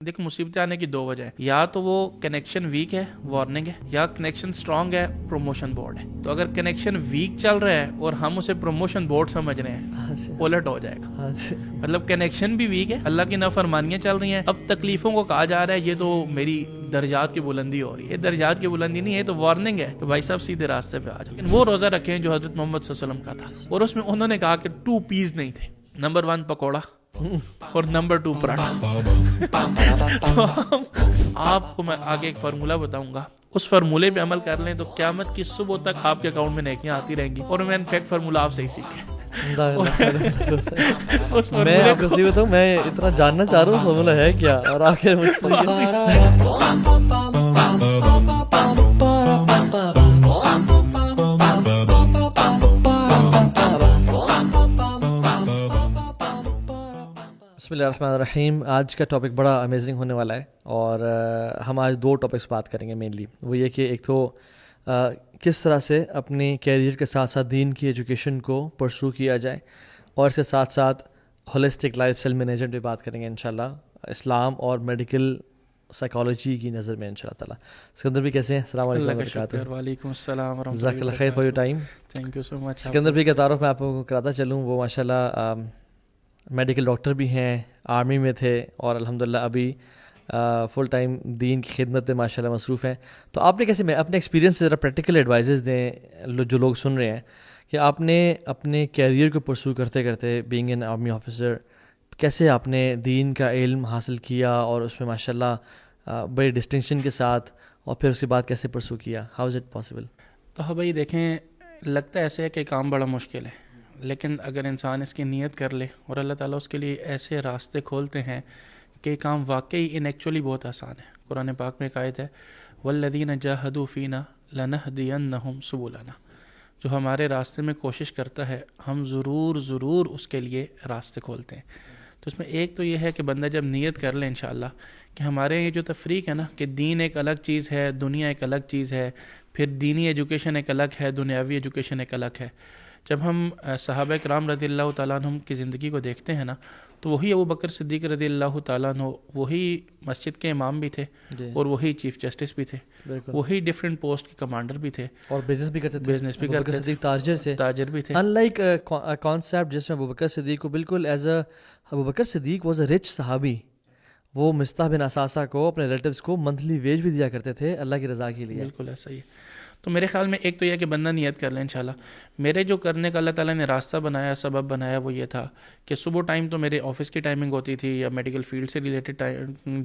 دیکھ مصیبتیں آنے کی دو وجہ ہیں، یا تو وہ کنیکشن ویک ہے وارننگ ہے، یا کنیکشن اسٹرانگ ہے پروموشن بورڈ ہے. تو اگر کنیکشن ویک چل رہا ہے اور ہم اسے پروموشن بورڈ سمجھ رہے ہیں الٹ ہو جائے گا. مطلب کنیکشن بھی ویک ہے، اللہ کی نافرمانیاں چل رہی ہیں، اب تکلیفوں کو کہا جا رہا ہے یہ تو میری درجات کی بلندی ہو رہی ہے. یہ درجات کی بلندی نہیں ہے، تو وارننگ ہے کہ بھائی صاحب سیدھے راستے پہ آ جاؤ. وہ روزہ رکھیں جو حضرت محمد صلی اللہ علیہ وسلم کا تھا، اور اس میں انہوں نے کہا کہ 2 پیس نہیں تھے، نمبر 1 پکوڑا اور نمبر 2 پراٹھا. تو آپ کو میں آگے ایک فارمولہ بتاؤں گا، اس فارمولے پہ عمل کر لیں تو قیامت کی صبح تک آپ کے اکاؤنٹ میں نیکیاں آتی رہیں گی. اور میں انفیکٹ فارمولہ آپ سے ہی سیکھیں. میں آپ کو صحیح بتاؤں، میں اتنا جاننا چاہ رہا ہوں فارمولہ ہے کیا، اور آخر مجھ سے بسم اللہ الرحمن الرحیم. آج کا ٹاپک بڑا امیزنگ ہونے والا ہے، اور ہم آج 2 ٹاپکس بات کریں گے مینلی. وہ یہ کہ ایک تو کس طرح سے اپنے کیریئر کے ساتھ ساتھ دین کی ایجوکیشن کو پرسو کیا جائے، اور اس کے ساتھ ساتھ ہولسٹک لائف اسٹائل مینجمنٹ پہ بات کریں گے انشاءاللہ، اسلام اور میڈیکل سائیکالوجی کی نظر میں انشاءاللہ تعالیٰ. سکندر بھی کیسے ہیں؟ السلام علیکم وبرکاتہ. وعلیکم السلام ورحمۃ اللہ. جزاک اللہ خیر for your time. Thank you so much. Sikandar بھی کا تعارف میں آپ کو کراتا چلوں، وہ ماشاءاللہ میڈیکل ڈاکٹر بھی ہیں، آرمی میں تھے، اور الحمدللہ ابھی فل ٹائم دین کی خدمت میں ماشاءاللہ مصروف ہیں. تو آپ نے کیسے اپنے ایکسپیرینس سے ذرا پریکٹیکل ایڈوائزز دیں جو لوگ سن رہے ہیں، کہ آپ نے اپنے کیریئر کو پرسو کرتے کرتے بینگ این آرمی آفیسر کیسے آپ نے دین کا علم حاصل کیا، اور اس میں ماشاءاللہ بڑے ڈسٹنکشن کے ساتھ، اور پھر اس کے بعد کیسے پرسو کیا؟ How is it possible? تو ہاں بھائی دیکھیں، لگتا ایسے ہے کہ کام بڑا مشکل ہے، لیکن اگر انسان اس کی نیت کر لے اور اللہ تعالیٰ اس کے لیے ایسے راستے کھولتے ہیں کہ کام واقعی ایکچولی بہت آسان ہے. قرآن پاک میں ایک آیت ہے، والذین جاہدوا فینا لنہدینہم سبلنا. جو ہمارے راستے میں کوشش کرتا ہے ہم ضرور اس کے لیے راستے کھولتے ہیں. تو اس میں ایک تو یہ ہے کہ بندہ جب نیت کر لے انشاءاللہ کہ ہمارے یہ جو تفریق ہے نا، کہ دین ایک الگ چیز ہے، دنیا ایک الگ چیز ہے، پھر دینی ایجوکیشن ایک الگ ہے، دنیاوی ایجوکیشن ایک الگ ہے. جب ہم صحابہ کرام رضی اللہ تعالیٰ عنہم کی زندگی کو دیکھتے ہیں نا، تو وہی ابو بکر صدیق رضی اللہ تعالیٰ عنہ وہی مسجد کے امام بھی تھے، اور وہی چیف جسٹس بھی تھے، وہی ڈیفرنٹ پوسٹ کے کمانڈر بھی تھے، اور بزنس بھی کرتے تھے. تاجر بھی تھے. ان لائک کانسیپٹ جس میں ابو بکر صدیق کو بالکل is a Abu Bakr Siddiq was a rich صحابی، وہ مصطح بن اساسہ کو اپنے ریلیٹیوز کو منتھلی ویج بھی دیا کرتے تھے اللہ کی رضا کے لیے. بالکل ایسا ہی ہے. تو میرے خیال میں ایک تو یہ کہ بندہ نیت کر لیں انشاءاللہ. میرے جو کرنے کا اللہ تعالیٰ نے راستہ بنایا، سبب بنایا، وہ یہ تھا کہ صبح ٹائم تو میرے آفس کی ٹائمنگ ہوتی تھی یا میڈیکل فیلڈ سے ریلیٹڈ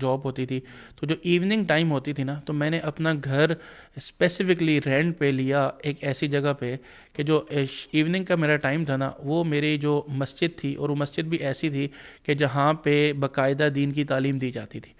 جاب ہوتی تھی، تو جو ایوننگ ٹائم ہوتی تھی نا، تو میں نے اپنا گھر اسپیسیفکلی رینٹ پہ لیا ایک ایسی جگہ پہ کہ جو ایوننگ کا میرا ٹائم تھا نا، وہ میری جو مسجد تھی، اور وہ مسجد بھی ایسی تھی کہ جہاں پہ باقاعدہ دین کی تعلیم دی جاتی تھی.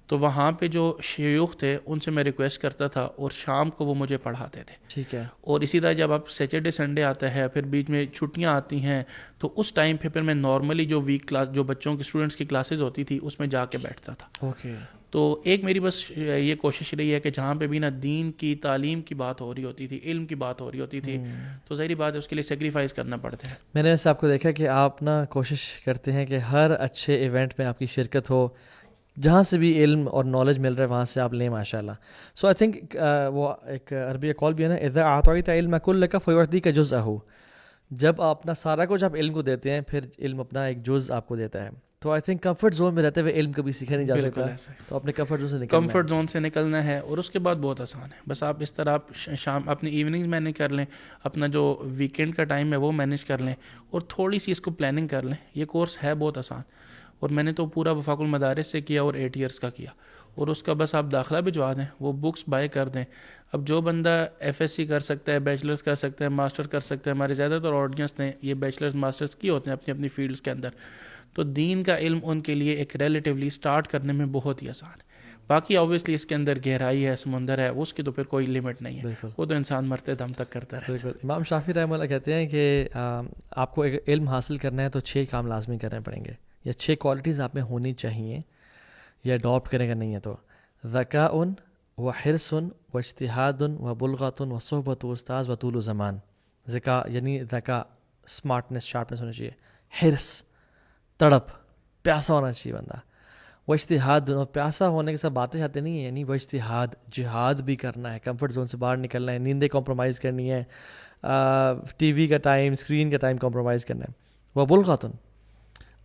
تو وہاں پہ جو شیوخ تھے ان سے میں ریکویسٹ کرتا تھا، اور شام کو وہ مجھے پڑھاتے تھے. ٹھیک ہے. اور اسی طرح جب آپ سیٹرڈے سنڈے آتا ہے، پھر بیچ میں چھٹیاں آتی ہیں، تو اس ٹائم پہ میں نارملی جو ویک کلاس جو بچوں کی اسٹوڈنٹس کی کلاسز ہوتی تھی اس میں جا کے بیٹھتا تھا. اوکے. تو ایک میری بس یہ کوشش رہی ہے کہ جہاں پہ بھی نا دین کی تعلیم کی بات ہو رہی ہوتی تھی، علم کی بات ہو رہی ہوتی تھی، تو ظاہری بات ہے اس کے لیے سیکریفائز کرنا پڑتا ہے. میں نے ویسے آپ کو دیکھا کہ آپ نا کوشش کرتے ہیں کہ ہر اچھے ایونٹ میں آپ کی شرکت ہو، جہاں سے بھی علم اور نالج مل رہا ہے وہاں سے آپ لیں ماشاءاللہ. سو آئی تھنک وہ ایک عربی قول بھی ہے نا، اذا اعطیت علمک کلک فیعطیک جزءہ. جب آپ اپنا سارا کچھ آپ علم کو دیتے ہیں، پھر علم اپنا ایک جز آپ کو دیتا ہے. تو آئی تھنک کمفرٹ زون میں رہتے ہوئے علم کبھی سیکھا نہیں جا سکتا، تو اپنے کمفرٹ زون سے نکلنا ہے. اور اس کے بعد بہت آسان ہے، بس آپ اس طرح آپ شام اپنی ایوننگز مینیج کر لیں، اپنا جو ویکینڈ کا ٹائم ہے وہ مینیج کر لیں، اور تھوڑی سی اس کو پلاننگ کر لیں. یہ کورس ہے بہت آسان، اور میں نے تو پورا وفاق المدارس سے کیا اور 8 ایئرس کا کیا، اور اس کا بس آپ داخلہ بھجوا دیں، وہ بکس بائی کر دیں. اب جو بندہ FSc کر سکتا ہے، بیچلرز کر سکتا ہے، ماسٹر کر سکتا ہے، ہمارے زیادہ تر آڈینس نے یہ بیچلرز ماسٹرز کی ہوتے ہیں اپنی اپنی فیلڈز کے اندر، تو دین کا علم ان کے لیے ایک ریلیٹیولی سٹارٹ کرنے میں بہت ہی آسان ہے. باقی آبویسلی اس کے اندر گہرائی ہے، سمندر ہے، اس کی تو پھر کوئی لمٹ نہیں ہے، وہ تو انسان مرتے دم تک کرتا رہتا ہے. بالکل. امام شافعی رحمہ اللہ کہتے ہیں کہ آپ کو ایک علم حاصل کرنا ہے تو 6 کام لازمی کرنے پڑیں گے، یا 6 کوالٹیز آپ میں ہونی چاہیے، یا اڈاپٹ کرنے کا نہیں ہے تو: ذکاء و حرص و اجتہاد و بلغۃ و صحبت و استاذ و طول و زمان. ذکاء یعنی ذکاء، اسمارٹنس، شارپنس ہونی چاہیے. حرص، تڑپ، پیاسا ہونا چاہیے بندہ. وہ اشتہاد دونوں پیاسا ہونے کے ساتھ باتیں شاتیں نہیں ہیں, یعنی وہ اشتہاد جہاد بھی کرنا ہے, کمفرٹ زون سے باہر نکلنا ہے, نیندیں کمپرومائز کرنی ہے, ٹی وی کا ٹائم, اسکرین کا ٹائم کمپرومائز کرنا ہے, وہ بلغاتن,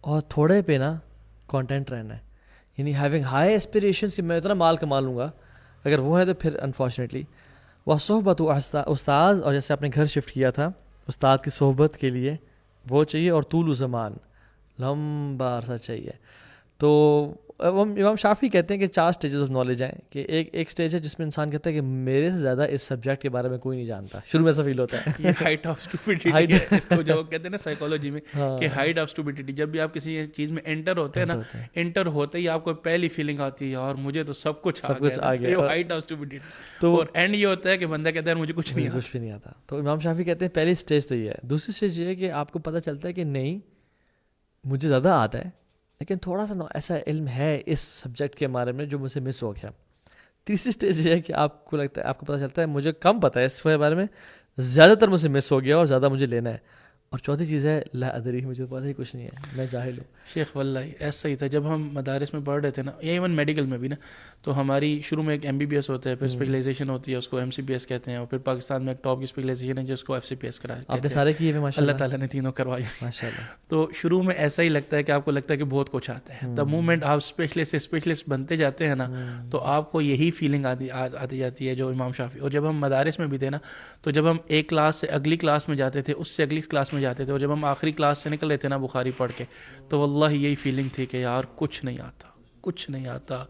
اور تھوڑے پہ نا کانٹینٹ رہنا ہے, یعنی ہیونگ ہائی اسپریشنس کہ میں اتنا مال کما لوں گا, اگر وہ ہے تو پھر انفارچونیٹلی وہ صحبت استاذ, اور جیسے آپ نے گھر شفٹ کیا تھا استاد کی صحبت کے لیے وہ چاہیے, اور طول و زمان لمبا عرصہ چاہیے. تو امام شافعی کہتے ہیں کہ 4 اسٹیجز آف نالج ہیں, کہ ایک اسٹیج ہے جس میں انسان کہتا ہے کہ میرے سے زیادہ اس سبجیکٹ کے بارے میں کوئی نہیں جانتا, شروع میں ایسا فیل ہوتا ہے. یہ ہائٹ آف اسٹوپیڈیٹی ہے, اس کو جو کہتے ہیں نا سائیکالوجی میں کہ ہائٹ آف اسٹوپیڈیٹی. جب بھی آپ کسی چیز میں انٹر ہوتے ہیں نا, انٹر ہوتے ہی آپ کو پہلی فیلنگ آتی ہے اور مجھے تو سب کچھ آ گیا, ہائٹ آف اسٹوپیڈیٹی. اور اینڈ یہ ہوتا ہے کہ بندہ کہتا ہے مجھے کچھ بھی نہیں آتا. تو امام شافعی کہتے ہیں پہلی اسٹیج تو یہ ہے. دوسری اسٹیج یہ ہے کہ آپ کو پتہ چلتا ہے کہ نہیں مجھے زیادہ آتا ہے, لیکن تھوڑا سا ایسا علم ہے اس سبجیکٹ کے بارے میں جو مجھ سے مس ہو گیا. تیسری اسٹیج یہ ہے کہ آپ کو لگتا ہے, آپ کو پتہ چلتا ہے مجھے کم پتہ ہے اس کے بارے میں, زیادہ تر مجھ سے مس ہو گیا اور زیادہ مجھے لینا ہے. اور چوتھی چیز ہے لا ادری, مجھے پتہ ہی کچھ نہیں ہے, میں جاہل ہوں. شیخ واللہ ایسا ہی تھا جب ہم مدارس میں پڑھ رہے تھے نا, یا ایون میڈیکل میں بھی نا, تو ہماری شروع میں ایک MBBS ہوتا ہے, پھر اسپیشلائزیشن ہوتی ہے, اس کو MCPS کہتے ہیں, اور پھر پاکستان میں ایک ٹاپ کی اسپیشلائزیشن ہے جس کو FCPS کرایا. آپ نے سارے کیے ہوئے ماشاءاللہ, اللہ تعالیٰ نے تینوں کروائی ماشاءاللہ. تو شروع میں ایسا ہی لگتا ہے کہ آپ کو لگتا ہے کہ بہت کچھ آتا ہے. دا مومنٹ آپ اسپیشلسٹ بنتے جاتے ہیں نا, تو آپ کو یہی فیلنگ آتی جاتی ہے جو امام شافعی. اور جب ہم مدارس میں بھی تھے نا, تو جب ہم ایک کلاس سے اگلی کلاس میں جاتے تھے, اس سے اگلی کلاس میں جاتے تھے, اور جب ہم آخری کلاس سے نکل رہے تھے نا بخاری پڑھ کے, تو واللہ یہی فیلنگ تھی کہ یار کچھ نہیں آتا, کچھ نہیں آتا.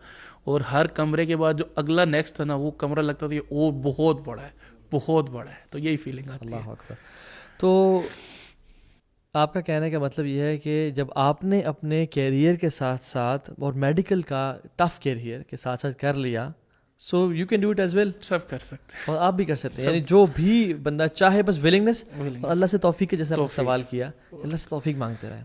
اور ہر کمرے کے بعد جو اگلا نیکسٹ تھا نا, وہ کمرہ لگتا تھا یہ اور بہت بڑا ہے, بہت بڑا ہے. تو یہی فیلنگ آتی ہے. اللہ اکبر. تو آپ کا کہنے کا مطلب یہ ہے کہ جب آپ نے اپنے کیریئر کے ساتھ ساتھ, اور میڈیکل کا ٹف کیریئر کے ساتھ ساتھ کر لیا, so you can do it as well, سب کر سکتے ہیں, اور آپ بھی کر سکتے ہیں. یعنی جو بھی بندہ چاہے, بس ولنگنس, اور اللہ سے توفیق کے, جیسے آپ نے سوال کیا, اللہ سے توفیق مانگتے رہیں,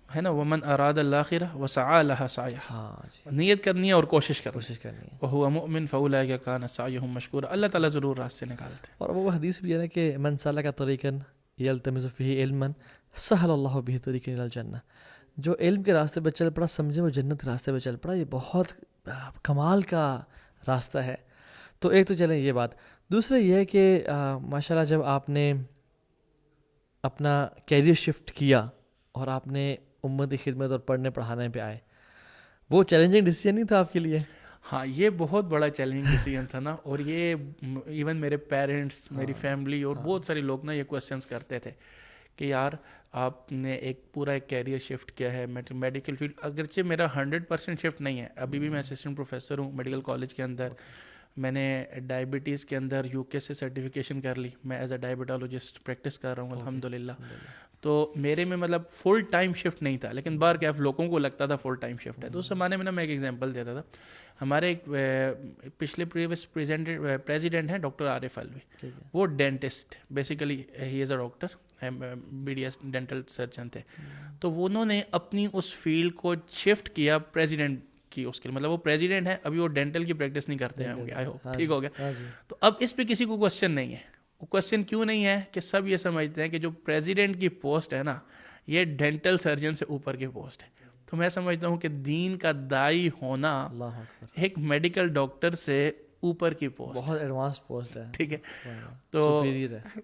ہے نا. ومن اراد الاخرہ وسعى لها سعیها, ہاں نیت کرنی ہے اور کوشش کرنی ہے, وهو مؤمن فاولئک کان سعیهم مشکورا. اللہ تعالیٰ ضرور راستے نکالتے ہیں. اور وہ حدیث بھی ہے نا کہ من سلک طریقا یلتمس فیہ علما سہل اللہ بہ طریقا الی الجنہ. جو علم کے راستے پہ چل پڑا, سمجھے وہ جنت کے راستے پہ چل پڑا. یہ بہت کمال کا راستہ ہے. تو ایک تو چلیں یہ بات. دوسرا یہ ہے کہ ماشاءاللہ جب آپ نے اپنا کیریئر شفٹ کیا اور آپ نے امت کی خدمت اور پڑھنے پڑھانے پہ آئے, وہ چیلنجنگ ڈیسیجن نہیں تھا آپ کے لیے؟ ہاں, یہ بہت بڑا چیلنجنگ ڈیسیجن تھا نا. اور یہ ایون میرے پیرنٹس, میری فیملی اور بہت سارے لوگ نا یہ کویسچنس کرتے تھے کہ یار آپ نے ایک پورا ایک کیریئر شفٹ کیا ہے میڈیکل فیلڈ. اگرچہ میرا 100% شفٹ نہیں ہے, ابھی بھی میں اسسٹنٹ پروفیسر ہوں میڈیکل کالج کے اندر. میں نے ڈائبٹیز کے اندر UK سے سرٹیفکیشن کر لی, میں ایز اے ڈائبٹالوجسٹ پریکٹس کر رہا ہوں الحمدللہ. تو میرے میں مطلب فل ٹائم شفٹ نہیں تھا, لیکن بار کیا لوگوں کو لگتا تھا فل ٹائم شفٹ ہے. تو اس زمانے میں نا میں ایک ایگزامپل دیتا تھا. ہمارے ایک پچھلے پریویس پریزیڈنٹ ہیں ڈاکٹر عارف الوی, وہ dentist, basically he is a doctor, BDS dental surgeon تھے. تو انہوں نے اپنی اس فیلڈ کو شفٹ کیا پریزیڈنٹ کی, اس کے مطلب وہ پریزیڈنٹ ہے, ابھی وہ ڈینٹل کی پریکٹس نہیں کرتے ہیں ہوں گے, آئی ہوپ ٹھیک ہو گیا. تو اب اس پہ کسی کو کوشچن نہیں ہے. وہ کوشچن کیوں نہیں ہے کہ سب یہ سمجھتے ہیں کہ جو پریزیڈنٹ کی پوسٹ ہے نا, یہ ڈینٹل سرجن سے اوپر کی پوسٹ ہے. تو میں سمجھتا ہوں کہ دین کا داعی ہونا ایک میڈیکل ڈاکٹر سے اوپر کی پوسٹ, بہت ایڈوانس پوسٹ ہے, ٹھیک ہے. تو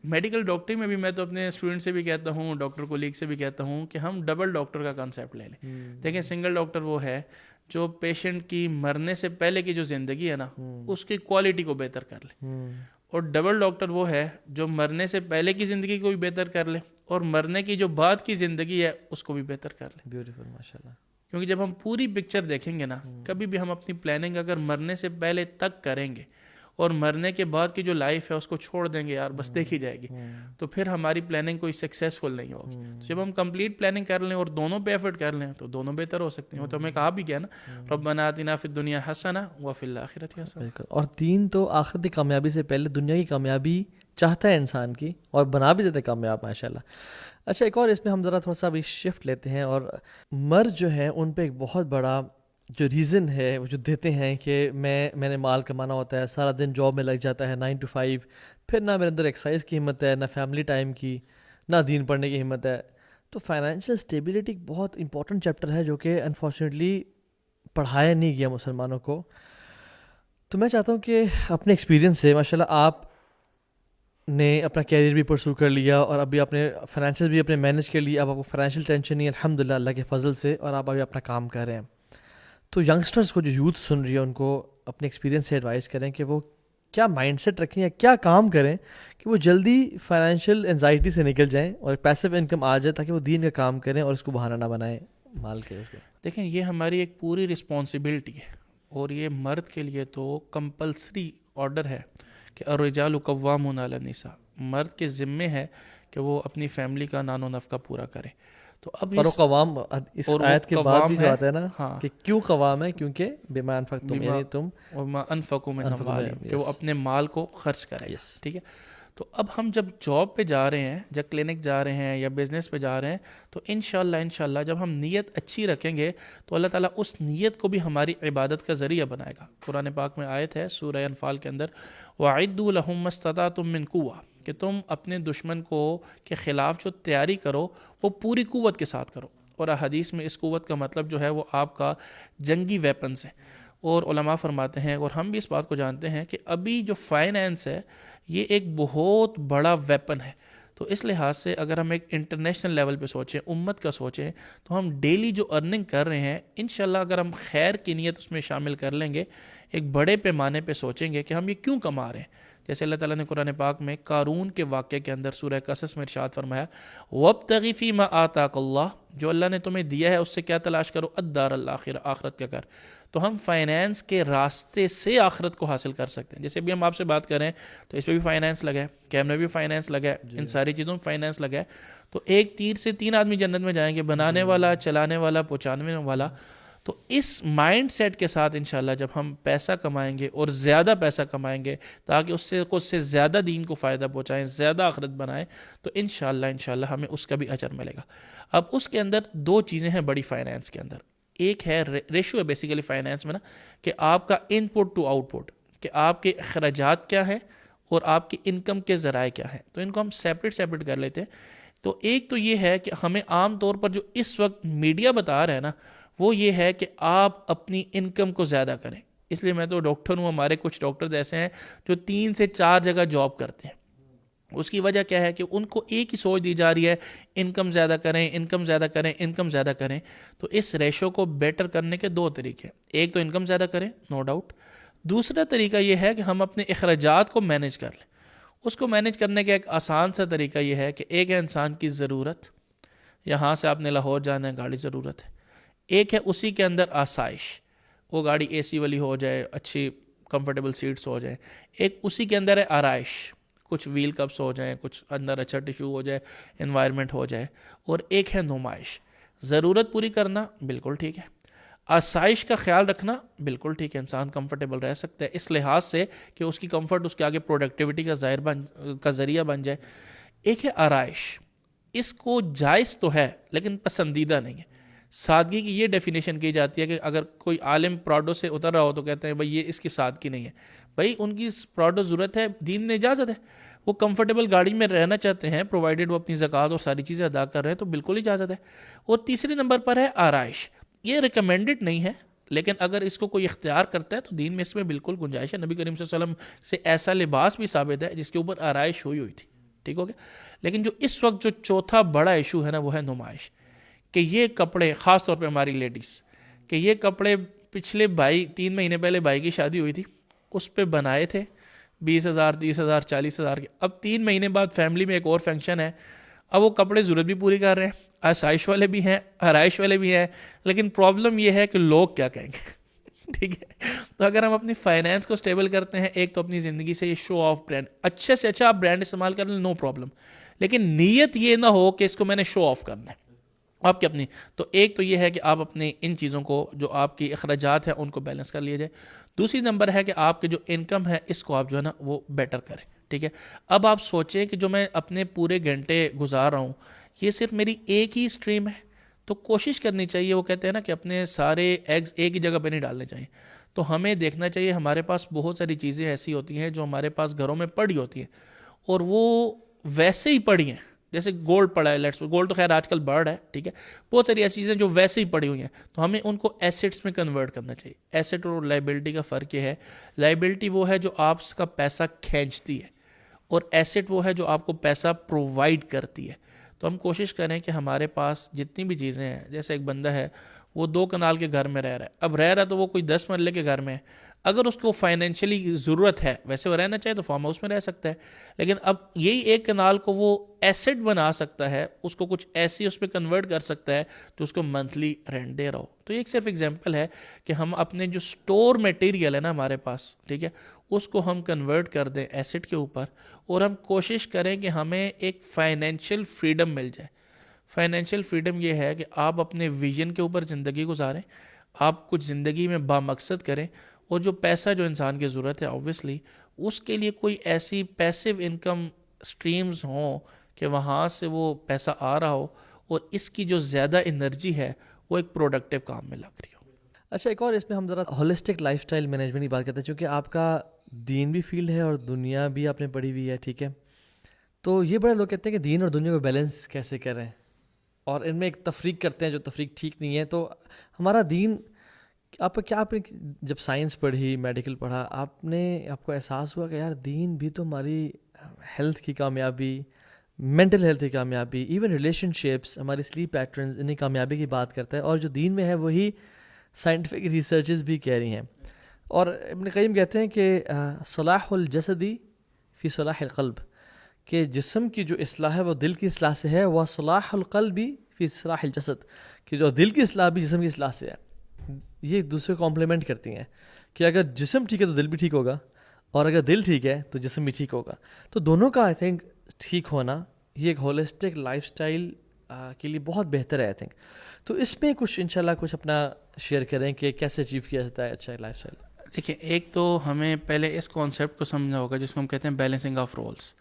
میڈیکل ڈاکٹری میں بھی میں تو اپنے اسٹوڈنٹ سے بھی کہتا ہوں, ڈاکٹر کولیگ سے بھی کہتا ہوں کہ ہم ڈبل ڈاکٹر کا کانسیپٹ لے لیں. دیکھیں, سنگل ڈاکٹر وہ ہے جو پیشنٹ کی مرنے سے پہلے کی جو زندگی ہے نا, اس کی کوالٹی کو بہتر کر لے. اور ڈبل ڈاکٹر وہ ہے جو مرنے سے پہلے کی زندگی کو بھی بہتر کر لے, اور مرنے کی جو بعد کی زندگی ہے اس کو بھی بہتر کر لے. بیوٹیفل, ماشاءاللہ. کیونکہ جب ہم پوری پکچر دیکھیں گے نا, کبھی بھی ہم اپنی پلاننگ اگر مرنے سے پہلے تک کریں گے اور مرنے کے بعد کی جو لائف ہے اس کو چھوڑ دیں گے, یار بس دیکھی جائے گی, تو پھر ہماری پلاننگ کوئی سکسیزفل نہیں ہوگی. جب ہم کمپلیٹ پلاننگ کر لیں اور دونوں پہ ایفرٹ کر لیں تو دونوں بہتر ہو سکتے ہیں. وہ تو ہمیں کہا بھی کیا نا, ربنا آتنا فی الدنیا حسنہ وفی الآخرۃ حسنہ. اور دین تو آخرت کی کامیابی سے پہلے دنیا کی کامیابی چاہتا ہے انسان کی, اور بنا بھی دیتا ہے کامیاب, ماشاءاللہ. اچھا, ایک اور اس میں ہم ذرا تھوڑا سا ابھی شفٹ لیتے ہیں, اور مرد جو ہیں ان پہ ایک بہت بڑا جو ریزن ہے وہ جو دیتے ہیں کہ میں نے مال کمانا ہوتا ہے, سارا دن جاب میں لگ جاتا ہے 9 to 5, پھر نہ میرے اندر ایکسرسائز کی ہمت ہے, نہ فیملی ٹائم کی, نہ دین پڑھنے کی ہمت ہے. تو فائنینشیل اسٹیبلٹی ایک بہت امپورٹنٹ چیپٹر ہے جو کہ انفارچونیٹلی پڑھایا نہیں گیا مسلمانوں کو. تو میں چاہتا ہوں کہ اپنے ایکسپیرینس سے ماشاءاللہ آپ نے اپنا کیریئر بھی پرسو کر لیا اور ابھی اپنے فائنینشیل بھی اپنے مینیج کر لیا. اب آپ کو فائنینشیل ٹینشن نہیں ہے الحمدللہ اللہ کے فضل سے, اور آپ ابھی اپنا کام کر رہے ہیں. تو ینگسٹرز کو جو یوتھ سن رہی ہے ان کو اپنے ایکسپیرینس سے ایڈوائز کریں کہ وہ کیا مائنڈ سیٹ رکھیں یا کیا کام کریں کہ وہ جلدی فائنینشیل انزائٹی سے نکل جائیں اور پیسو انکم آ جائے, تاکہ وہ دین کا کام کریں اور اس کو بہانہ نہ بنائیں مال کے. دیکھیں یہ ہماری ایک پوری رسپانسبلٹی ہے, اور یہ مرد کے لیے تو کمپلسری آرڈر ہے کہ الرجال قوامون علی النساء, مرد کے ذمے ہے کہ وہ اپنی فیملی کا نان و نفقہ پورا کرے. تو اب اور قوام اس آیت کے بعد بھی جو آتا ہے نا ہاں کہ کیوں قوام ہے, کیونکہ بما انفقتم, یعنی تم وما انفقوا من اموالہم, کہ وہ اپنے مال کو خرچ کرے. ٹھیک ہے, تو اب ہم جب جاب پہ جا رہے ہیں, جب کلینک جا رہے ہیں یا بزنس پہ جا رہے ہیں, تو انشاءاللہ جب ہم نیت اچھی رکھیں گے تو اللہ تعالیٰ اس نیت کو بھی ہماری عبادت کا ذریعہ بنائے گا. قرآن پاک میں آیت ہے سورہ انفال کے اندر, وَأَعِدُّوا لَهُم مَّا اسْتَطَعْتُم مِّن قُوَّةٍ, کہ تم اپنے دشمن کو کے خلاف جو تیاری کرو وہ پوری قوت کے ساتھ کرو. اور حدیث میں اس قوت کا مطلب جو ہے وہ آپ کا جنگی ویپنز ہے. اور علماء فرماتے ہیں, اور ہم بھی اس بات کو جانتے ہیں, کہ ابھی جو فائنینس ہے یہ ایک بہت بڑا ویپن ہے. تو اس لحاظ سے اگر ہم ایک انٹرنیشنل لیول پہ سوچیں, امت کا سوچیں, تو ہم ڈیلی جو ارننگ کر رہے ہیں انشاءاللہ اگر ہم خیر کی نیت اس میں شامل کر لیں گے, ایک بڑے پیمانے پہ سوچیں گے کہ ہم یہ کیوں کما رہے ہیں. جیسے اللہ تعالیٰ نے قرآن پاک میں قارون کے واقعے کے اندر سورہ قصص میں ارشاد فرمایا, وَابْتَغِ فِي مَا آتَاكَ اللَّهُ, جو اللہ نے تمہیں دیا ہے اس سے کیا تلاش کرو, الدار الآخرہ, آخرت کا گھر. تو ہم فائنینس کے راستے سے آخرت کو حاصل کر سکتے ہیں. جیسے ابھی ہم آپ سے بات کریں تو اس پہ بھی فائنینس لگا ہے, کیمرے بھی فائنینس لگا ہے, ان ساری چیزوں میں فائنینس لگا ہے. تو ایک تیر سے 3 آدمی جنت میں جائیں گے, بنانے والا, چلانے والا, پہنچانے والا. تو اس مائنڈ سیٹ کے ساتھ انشاءاللہ جب ہم پیسہ کمائیں گے اور زیادہ پیسہ کمائیں گے تاکہ اس سے زیادہ دین کو فائدہ پہنچائیں, زیادہ آخرت بنائیں, تو انشاءاللہ ہمیں اس کا بھی اجر ملے گا. اب اس کے اندر 2 چیزیں ہیں بڑی فائنینس کے اندر. ایک ہے ریشو ہے بیسیکلی فائنینس میں نا, کہ آپ کا ان پٹ ٹو آؤٹ پٹ, کہ آپ کے اخراجات کیا ہے اور آپ کی انکم کے ذرائع کیا ہے. تو ان کو ہم سیپریٹ کر لیتے ہیں. تو ایک تو یہ ہے کہ ہمیں عام طور پر جو اس وقت میڈیا بتا رہا ہے نا, وہ یہ ہے کہ آپ اپنی انکم کو زیادہ کریں. اس لیے میں تو ڈاکٹر ہوں, ہمارے کچھ ڈاکٹرز ایسے ہیں جو 3 سے 4 جگہ جاب کرتے ہیں. اس کی وجہ کیا ہے کہ ان کو ایک ہی سوچ دی جا رہی ہے, انکم زیادہ کریں, انکم زیادہ کریں, انکم زیادہ کریں. تو اس ریشو کو بیٹر کرنے کے 2 طریقے ہیں. ایک تو انکم زیادہ کریں, نو ڈاؤٹ. دوسرا طریقہ یہ ہے کہ ہم اپنے اخراجات کو مینیج کر لیں. اس کو مینیج کرنے کا ایک آسان سا طریقہ یہ ہے کہ ایک ہے انسان کی ضرورت, یہاں سے آپ نے لاہور جانا ہے, گاڑی ضرورت ہے. ایک ہے اسی کے اندر آسائش, وہ گاڑی اے سی والی ہو جائے, اچھی کمفرٹیبل سیٹس ہو جائیں. ایک اسی کے اندر ہے آرائش, کچھ ویل کپس ہو جائیں, کچھ اندر اچھا ٹیشو ہو جائے, انوائرمنٹ ہو جائے. اور ایک ہے نمائش. ضرورت پوری کرنا بالکل ٹھیک ہے, آسائش کا خیال رکھنا بالکل ٹھیک ہے, انسان کمفرٹیبل رہ سکتا ہے اس لحاظ سے کہ اس کی کمفرٹ اس کے آگے پروڈکٹیوٹی کا ذریعہ بن جائے. ایک ہے آرائش, اس کو جائز تو ہے لیکن پسندیدہ نہیں ہے. سادگی کی یہ ڈیفینیشن کی جاتی ہے کہ اگر کوئی عالم پراڈو سے اتر رہا ہو تو کہتے ہیں بھائی یہ اس کی سادگی نہیں ہے. بھائی ان کی پراڈو ضرورت ہے, دین نے اجازت ہے, وہ کمفرٹیبل گاڑی میں رہنا چاہتے ہیں پرووائڈیڈ وہ اپنی زکوٰۃ اور ساری چیزیں ادا کر رہے ہیں, تو بالکل اجازت ہے. اور تیسرے نمبر پر ہے آرائش. یہ ریکمینڈڈ نہیں ہے لیکن اگر اس کو کوئی اختیار کرتا ہے تو دین میں اس میں بالکل گنجائش ہے. نبی کریم صلی اللہ علیہ وسلم سے ایسا لباس بھی ثابت ہے جس کے اوپر آرائش ہوئی تھی. ٹھیک ہو گیا. لیکن جو اس وقت جو چوتھا بڑا ایشو ہے نا, وہ ہے نمائش. کہ یہ کپڑے, خاص طور پہ ہماری لیڈیز, کہ یہ کپڑے پچھلے 3 مہینے پہلے بھائی کی شادی ہوئی تھی, اس پہ بنائے تھے 20,000 30,000 40,000 کے. اب 3 مہینے بعد فیملی میں ایک اور فنکشن ہے, اب وہ کپڑے ضرورت بھی پوری کر رہے ہیں, آسائش والے بھی ہیں, آرائش والے بھی ہیں, لیکن پرابلم یہ ہے کہ لوگ کیا کہیں گے. ٹھیک ہے. تو اگر ہم اپنی فائنینس کو سٹیبل کرتے ہیں, ایک تو اپنی زندگی سے یہ شو آف برانڈ, اچھے سے اچھا آپ برانڈ استعمال کر لیں, نو پرابلم, لیکن نیت یہ نہ ہو کہ اس کو میں نے شو آف کرنا ہے آپ کی اپنی. تو ایک تو یہ ہے کہ آپ اپنے ان چیزوں کو, جو آپ کی اخراجات ہیں ان کو بیلنس کر لیے جائے. دوسری نمبر ہے کہ آپ کے جو انکم ہے اس کو آپ جو ہے نا وہ بیٹر کریں. ٹھیک ہے. اب آپ سوچیں کہ جو میں اپنے پورے گھنٹے گزار رہا ہوں یہ صرف میری ایک ہی اسٹریم ہے, تو کوشش کرنی چاہیے, وہ کہتے ہیں نا کہ اپنے سارے ایگز ایک ہی جگہ پہ نہیں ڈالنے چاہیے. تو ہمیں دیکھنا چاہیے, ہمارے پاس بہت ساری چیزیں ایسی ہوتی ہیں جو ہمارے پاس گھروں میں پڑی ہوتی ہیں اور وہ ویسے ہی پڑی ہیں, جیسے گولڈ پڑا ہے, گولڈ تو خیر آج کل بڑھ ہے, ٹھیک ہے, بہت ساری ایسی چیزیں جو ویسے ہی پڑی ہوئی ہیں, تو ہمیں ان کو ایسیٹس میں کنورٹ کرنا چاہیے. ایسیٹ اور لائبلٹی کا فرق یہ ہے, لائبلٹی وہ ہے جو آپ کا پیسہ کھینچتی ہے, اور ایسیٹ وہ ہے جو آپ کو پیسہ پرووائڈ کرتی ہے. تو ہم کوشش کریں کہ ہمارے پاس جتنی بھی چیزیں ہیں, جیسے ایک بندہ ہے وہ 2 کنال کے گھر میں رہ رہا ہے, اب رہ رہا ہے تو وہ کوئی 10 مرلے کے گھر میں ہے, اگر اس کو فائنینشلی ضرورت ہے, ویسے وہ رہنا چاہے تو فارم ہاؤس میں رہ سکتا ہے, لیکن اب یہی 1 کنال کو وہ ایسیٹ بنا سکتا ہے, اس کو کچھ ایسی اس پہ کنورٹ کر سکتا ہے تو اس کو منتھلی رینٹ دے رہا ہو. تو یہ ایک صرف ایگزامپل ہے کہ ہم اپنے جو سٹور میٹیریل ہے نا ہمارے پاس, ٹھیک ہے, اس کو ہم کنورٹ کر دیں ایسیٹ کے اوپر, اور ہم کوشش کریں کہ ہمیں ایک فائنینشیل فریڈم مل جائے. فائنینشیل فریڈم یہ ہے کہ آپ اپنے ویژن کے اوپر زندگی گزاریں, آپ کچھ زندگی میں بامقصد کریں, اور جو پیسہ جو انسان کی ضرورت ہے اوبویسلی اس کے لیے کوئی ایسی پیسیو انکم سٹریمز ہوں کہ وہاں سے وہ پیسہ آ رہا ہو, اور اس کی جو زیادہ انرجی ہے وہ ایک پروڈکٹیو کام میں لگ رہی ہو. اچھا, ایک اور اس میں ہم ذرا ہولسٹک لائف سٹائل مینجمنٹ کی بات کرتے ہیں, چونکہ آپ کا دین بھی فیلڈ ہے اور دنیا بھی آپ نے پڑھی ہوئی ہے, ٹھیک ہے, تو یہ بڑے لوگ کہتے ہیں کہ دین اور دنیا کو بیلنس کیسے کریں, اور ان میں ایک تفریق کرتے ہیں جو تفریق ٹھیک نہیں ہے. تو ہمارا دین آپ نے جب سائنس پڑھی, میڈیکل پڑھا, آپ کو احساس ہوا کہ یار دین بھی تو ہماری ہیلتھ کی کامیابی, مینٹل ہیلتھ کی کامیابی, ایون ریلیشن شپس, ہماری سلیپ پیٹرنز, انہیں کامیابی کی بات کرتا ہے, اور جو دین میں ہے وہی سائنٹیفک ریسرچز بھی کہہ رہی ہیں. اور ابن قیم کہتے ہیں کہ صلاح الجسدی فی صلاح القلب, کہ جسم کی جو اصلاح ہے وہ دل کی اصلاح سے ہے, وہ صلاح القلب فی صلاح الجسد, کہ جو دل کی اصلاح بھی جسم کی اصلاح سے ہے. یہ ایک دوسرے کو کمپلیمنٹ کرتی ہیں کہ اگر جسم ٹھیک ہے تو دل بھی ٹھیک ہوگا, اور اگر دل ٹھیک ہے تو جسم بھی ٹھیک ہوگا. تو دونوں کا آئی تھنک ٹھیک ہونا یہ ایک ہولسٹک لائف سٹائل کے لیے بہت بہتر ہے آئی تھنک. تو اس میں کچھ انشاءاللہ کچھ اپنا شیئر کریں کہ کیسے اچیو کیا جاتا ہے اچھا لائف سٹائل. دیکھیں, ایک تو ہمیں پہلے اس کانسیپٹ کو سمجھنا ہوگا جس کو ہم کہتے ہیں بیلنسنگ آف رولس.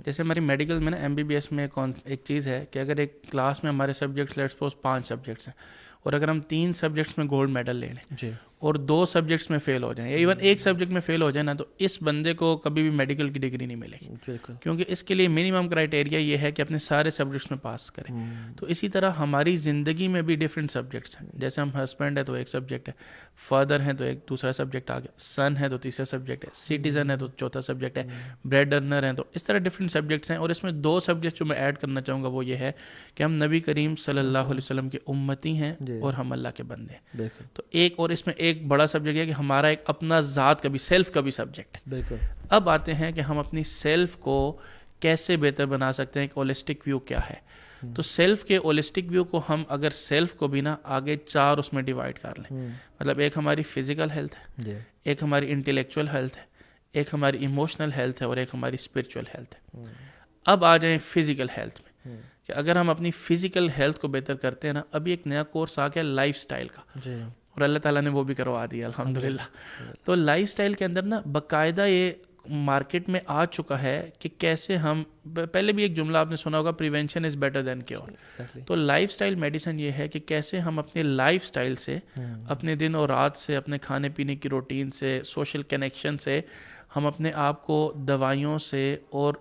جیسے ہماری میڈیکل میں نا MBBS میں ایک چیز ہے کہ اگر ایک کلاس میں ہمارے سبجیکٹس لیٹس سپوز 5 سبجیکٹس ہیں, اور اگر ہم 3 سبجیکٹس میں گولڈ میڈل لے لیں جی, اور 2 سبجیکٹس میں فیل ہو جائیں, یا ایون ایک سبجیکٹ میں فیل ہو جائے نا, تو اس بندے کو کبھی بھی میڈیکل کی ڈگری نہیں ملے گی, کیونکہ اس کے لیے منیمم کرائٹیریا یہ ہے کہ اپنے سارے سبجیکٹس میں پاس کریں. تو اسی طرح ہماری زندگی میں بھی ڈفرینٹ سبجیکٹس ہیں. جیسے ہم ہسبینڈ ہے تو ایک سبجیکٹ ہے, فادر ہیں تو ایک دوسرا سبجیکٹ آ گیا, سن ہے تو تیسرا سبجیکٹ ہے, سٹیزن ہے تو چوتھا سبجیکٹ ہے, بریڈ ارنر ہیں, تو اس طرح ڈفرینٹ سبجیکٹس ہیں. اور اس میں 2 سبجیکٹ جو میں ایڈ کرنا چاہوں گا وہ یہ ہے کہ ہم نبی کریم صلی اللہ علیہ وسلم کے امتی ہیں اور ہم اللہ کے بندے ہیں. تو ایک اور اس میں ایک بڑا سبجیکٹ ہے کہ ہمارا ایک اپنا ذات کا بھی, سیلف کا بھی سبجیکٹ ہے. بالکل. اب آتے ہیں کہ ہم اپنی سیلف کو کیسے بہتر بنا سکتے ہیں, ایک ہولسٹک ویو کیا ہے. تو سیلف کے ہولسٹک ویو کو ہم اگر سیلف کو بھی نا آگے 4 اس میں ڈیوائڈ کر لیں, مطلب ایک ہماری فزیکل ہیلتھ ہے, ایک ہماری انٹلیکچوئل ہیلتھ ہے, ایک ہماری ایموشنل ہیلتھ ہے, اور ایک ہماری اسپرچول ہیلتھ ہے. اب آ جائیں فزیکل ہیلتھ میں, کہ اگر ہم اپنی فزیکل ہیلتھ کو بہتر کرتے ہیں نا, ابھی ایک نیا کورس آ گیا لائف سٹائل کا, اور اللہ تعالیٰ نے وہ بھی کروا دیا الحمدللہ. تو لائف سٹائل کے اندر نا باقاعدہ یہ مارکیٹ میں آ چکا ہے کہ کیسے ہم, پہلے بھی ایک جملہ آپ نے سنا ہوگا, prevention is better than cure. تو لائف سٹائل میڈیسن یہ ہے کہ کیسے ہم اپنے لائف سٹائل سے, اپنے دن اور رات سے, اپنے کھانے پینے کی روٹین سے, سوشل کنیکشن سے, ہم اپنے آپ کو دوائیوں سے اور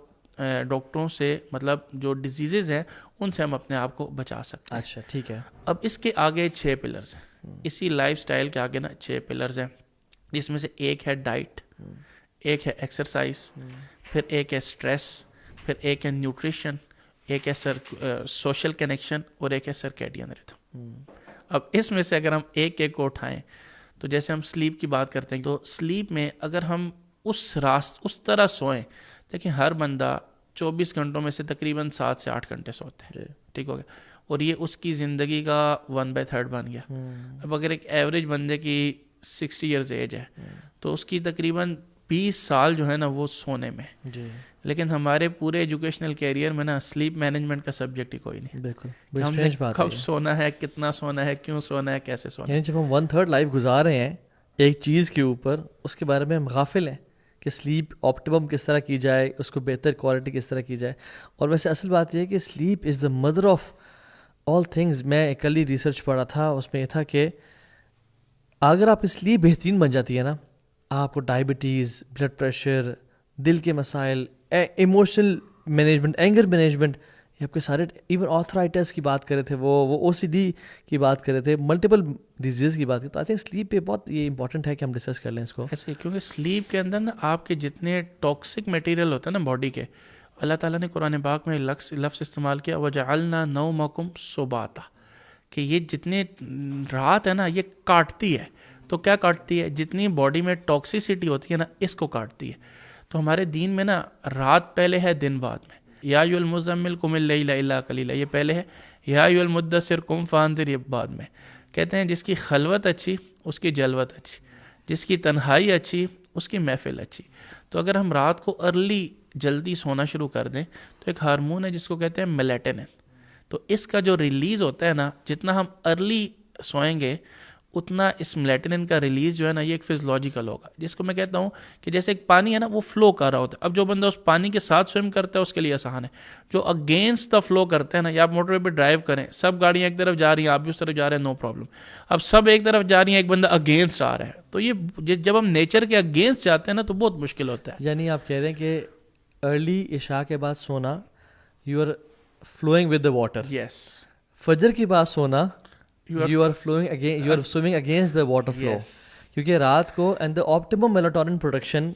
ڈاکٹروں سے, مطلب جو ڈیزیزز ہیں ان سے ہم اپنے آپ کو بچا سکتے ہیں. اچھا ٹھیک ہے. اب اس کے آگے 6 پلرز ہیں, اسی لائف سٹائل کے آگے نا 6 پلرز ہیں, جس میں سے ایک ہے ڈائٹ, ایک ہے ایکسرسائز, پھر ایک ہے سٹریس, پھر ایک ہے نیوٹریشن, ایک ہے سوشل کنیکشن, اور ایک ہے سرکیڈین ریتھم. اب اس میں سے اگر ہم ایک ایک کو اٹھائیں تو جیسے ہم سلیپ کی بات کرتے ہیں, تو سلیپ میں اگر ہم اس طرح سوئیں, دیکھیں ہر بندہ 24 گھنٹوں میں سے تقریباً 7 سے 8 گھنٹے سوتے ہیں, ٹھیک ہو گیا, اور یہ اس کی زندگی کا 1/3 بن گیا. اب اگر ایک ایوریج بندے کی 60 ایئرز ایج ہے تو اس کی تقریباً 20 سال جو ہے نا وہ سونے میں. لیکن ہمارے پورے ایجوکیشنل کیریئر میں نا سلیپ مینجمنٹ کا سبجیکٹ ہی کوئی نہیں. بالکل ہم نے کب سونا ہے, کتنا سونا ہے, کیوں سونا ہے, کیسے سونا ہے. جب ہم 1/3 لائف گزار رہے ہیں ایک چیز کے اوپر, اس کے بارے میں ہم غافل ہیں کہ سلیپ آپٹیمم کس طرح کی جائے, اس کو بہتر کوالٹی کس طرح کی جائے. اور ویسے اصل بات یہ ہے کہ sleep is the mother of all things. میں کل ہی ریسرچ پڑھا تھا, اس میں یہ تھا کہ اگر آپ اس لیے بہترین بن جاتی ہے نا, آپ کو ڈائبٹیز, بلڈ پریشر, دل کے مسائل, ایموشنل مینجمنٹ, اینگر مینجمنٹ, یہ آپ کے سارے ایون آرتھرائٹس کی بات کرے تھے, وہ او سی ڈی کی بات کرے تھے, ملٹیپل ڈیزیز کی بات کی. تو آئی تھنک سلیپ پہ بہت یہ امپورٹنٹ ہے کہ ہم ڈسکس کر لیں اس کو. ایسے کیونکہ سلیپ کے اندر نا آپ کے جتنے ٹاکسک میٹیریل ہوتے ہیں نا باڈی کے, اللہ تعالیٰ نے قرآن پاک میں لفظ استعمال کیا وَجَعَلْنَا نَوْمَكُمْ سُبَاتًا, کہ یہ جتنے رات ہے نا یہ کاٹتی ہے. تو کیا کاٹتی ہے؟ جتنی باڈی میں ٹاکسیسٹی ہوتی ہے نا اس کو کاٹتی ہے. تو ہمارے دین میں نا رات پہلے ہے, دن بعد میں. یا ایھا المزمل قم اللیل الا قلیلا یہ پہلے ہے, یا ایھا المدثر قم فانذر یہ بعد میں. کہتے ہیں جس کی خلوت اچھی اس کی جلوت اچھی, جس کی تنہائی اچھی اس کی محفل اچھی. تو اگر ہم رات کو ارلی جلدی سونا شروع کر دیں تو ایک ہارمون ہے جس کو کہتے ہیں میلیٹونن, تو اس کا جو ریلیز ہوتا ہے نا, جتنا ہم ارلی سوئیں گے اتنا اس میلیٹونن کا ریلیز جو ہے نا یہ ایک فزیولوجیکل ہوگا, جس کو میں کہتا ہوں کہ جیسے ایک پانی ہے نا وہ فلو کر رہا ہوتا ہے. اب جو بندہ اس پانی کے ساتھ سوئم کرتا ہے اس کے لیے آسان ہے. جو اگینسٹ دا فلو کرتے ہیں نا, یا آپ موٹر وے پہ ڈرائیو کریں, سب گاڑیاں ایک طرف جا رہی ہیں, آپ بھی اس طرف جا رہے ہیں, نو پرابلم. اب سب ایک طرف جا رہی ہیں, ایک بندہ اگینسٹ آ رہا ہے, تو یہ جب ہم نیچر کے اگینسٹ جاتے ہیں نا تو بہت مشکل ہوتا ہے. یعنی آپ کہہ رہے ہیں کہ ارلی عشاء کے بعد سونا you are flowing with the water, yes. فجر کے بعد سونا you are flowing again, you are swimming against the water flow. Yes. کیونکہ رات کو and the optimum melatonin production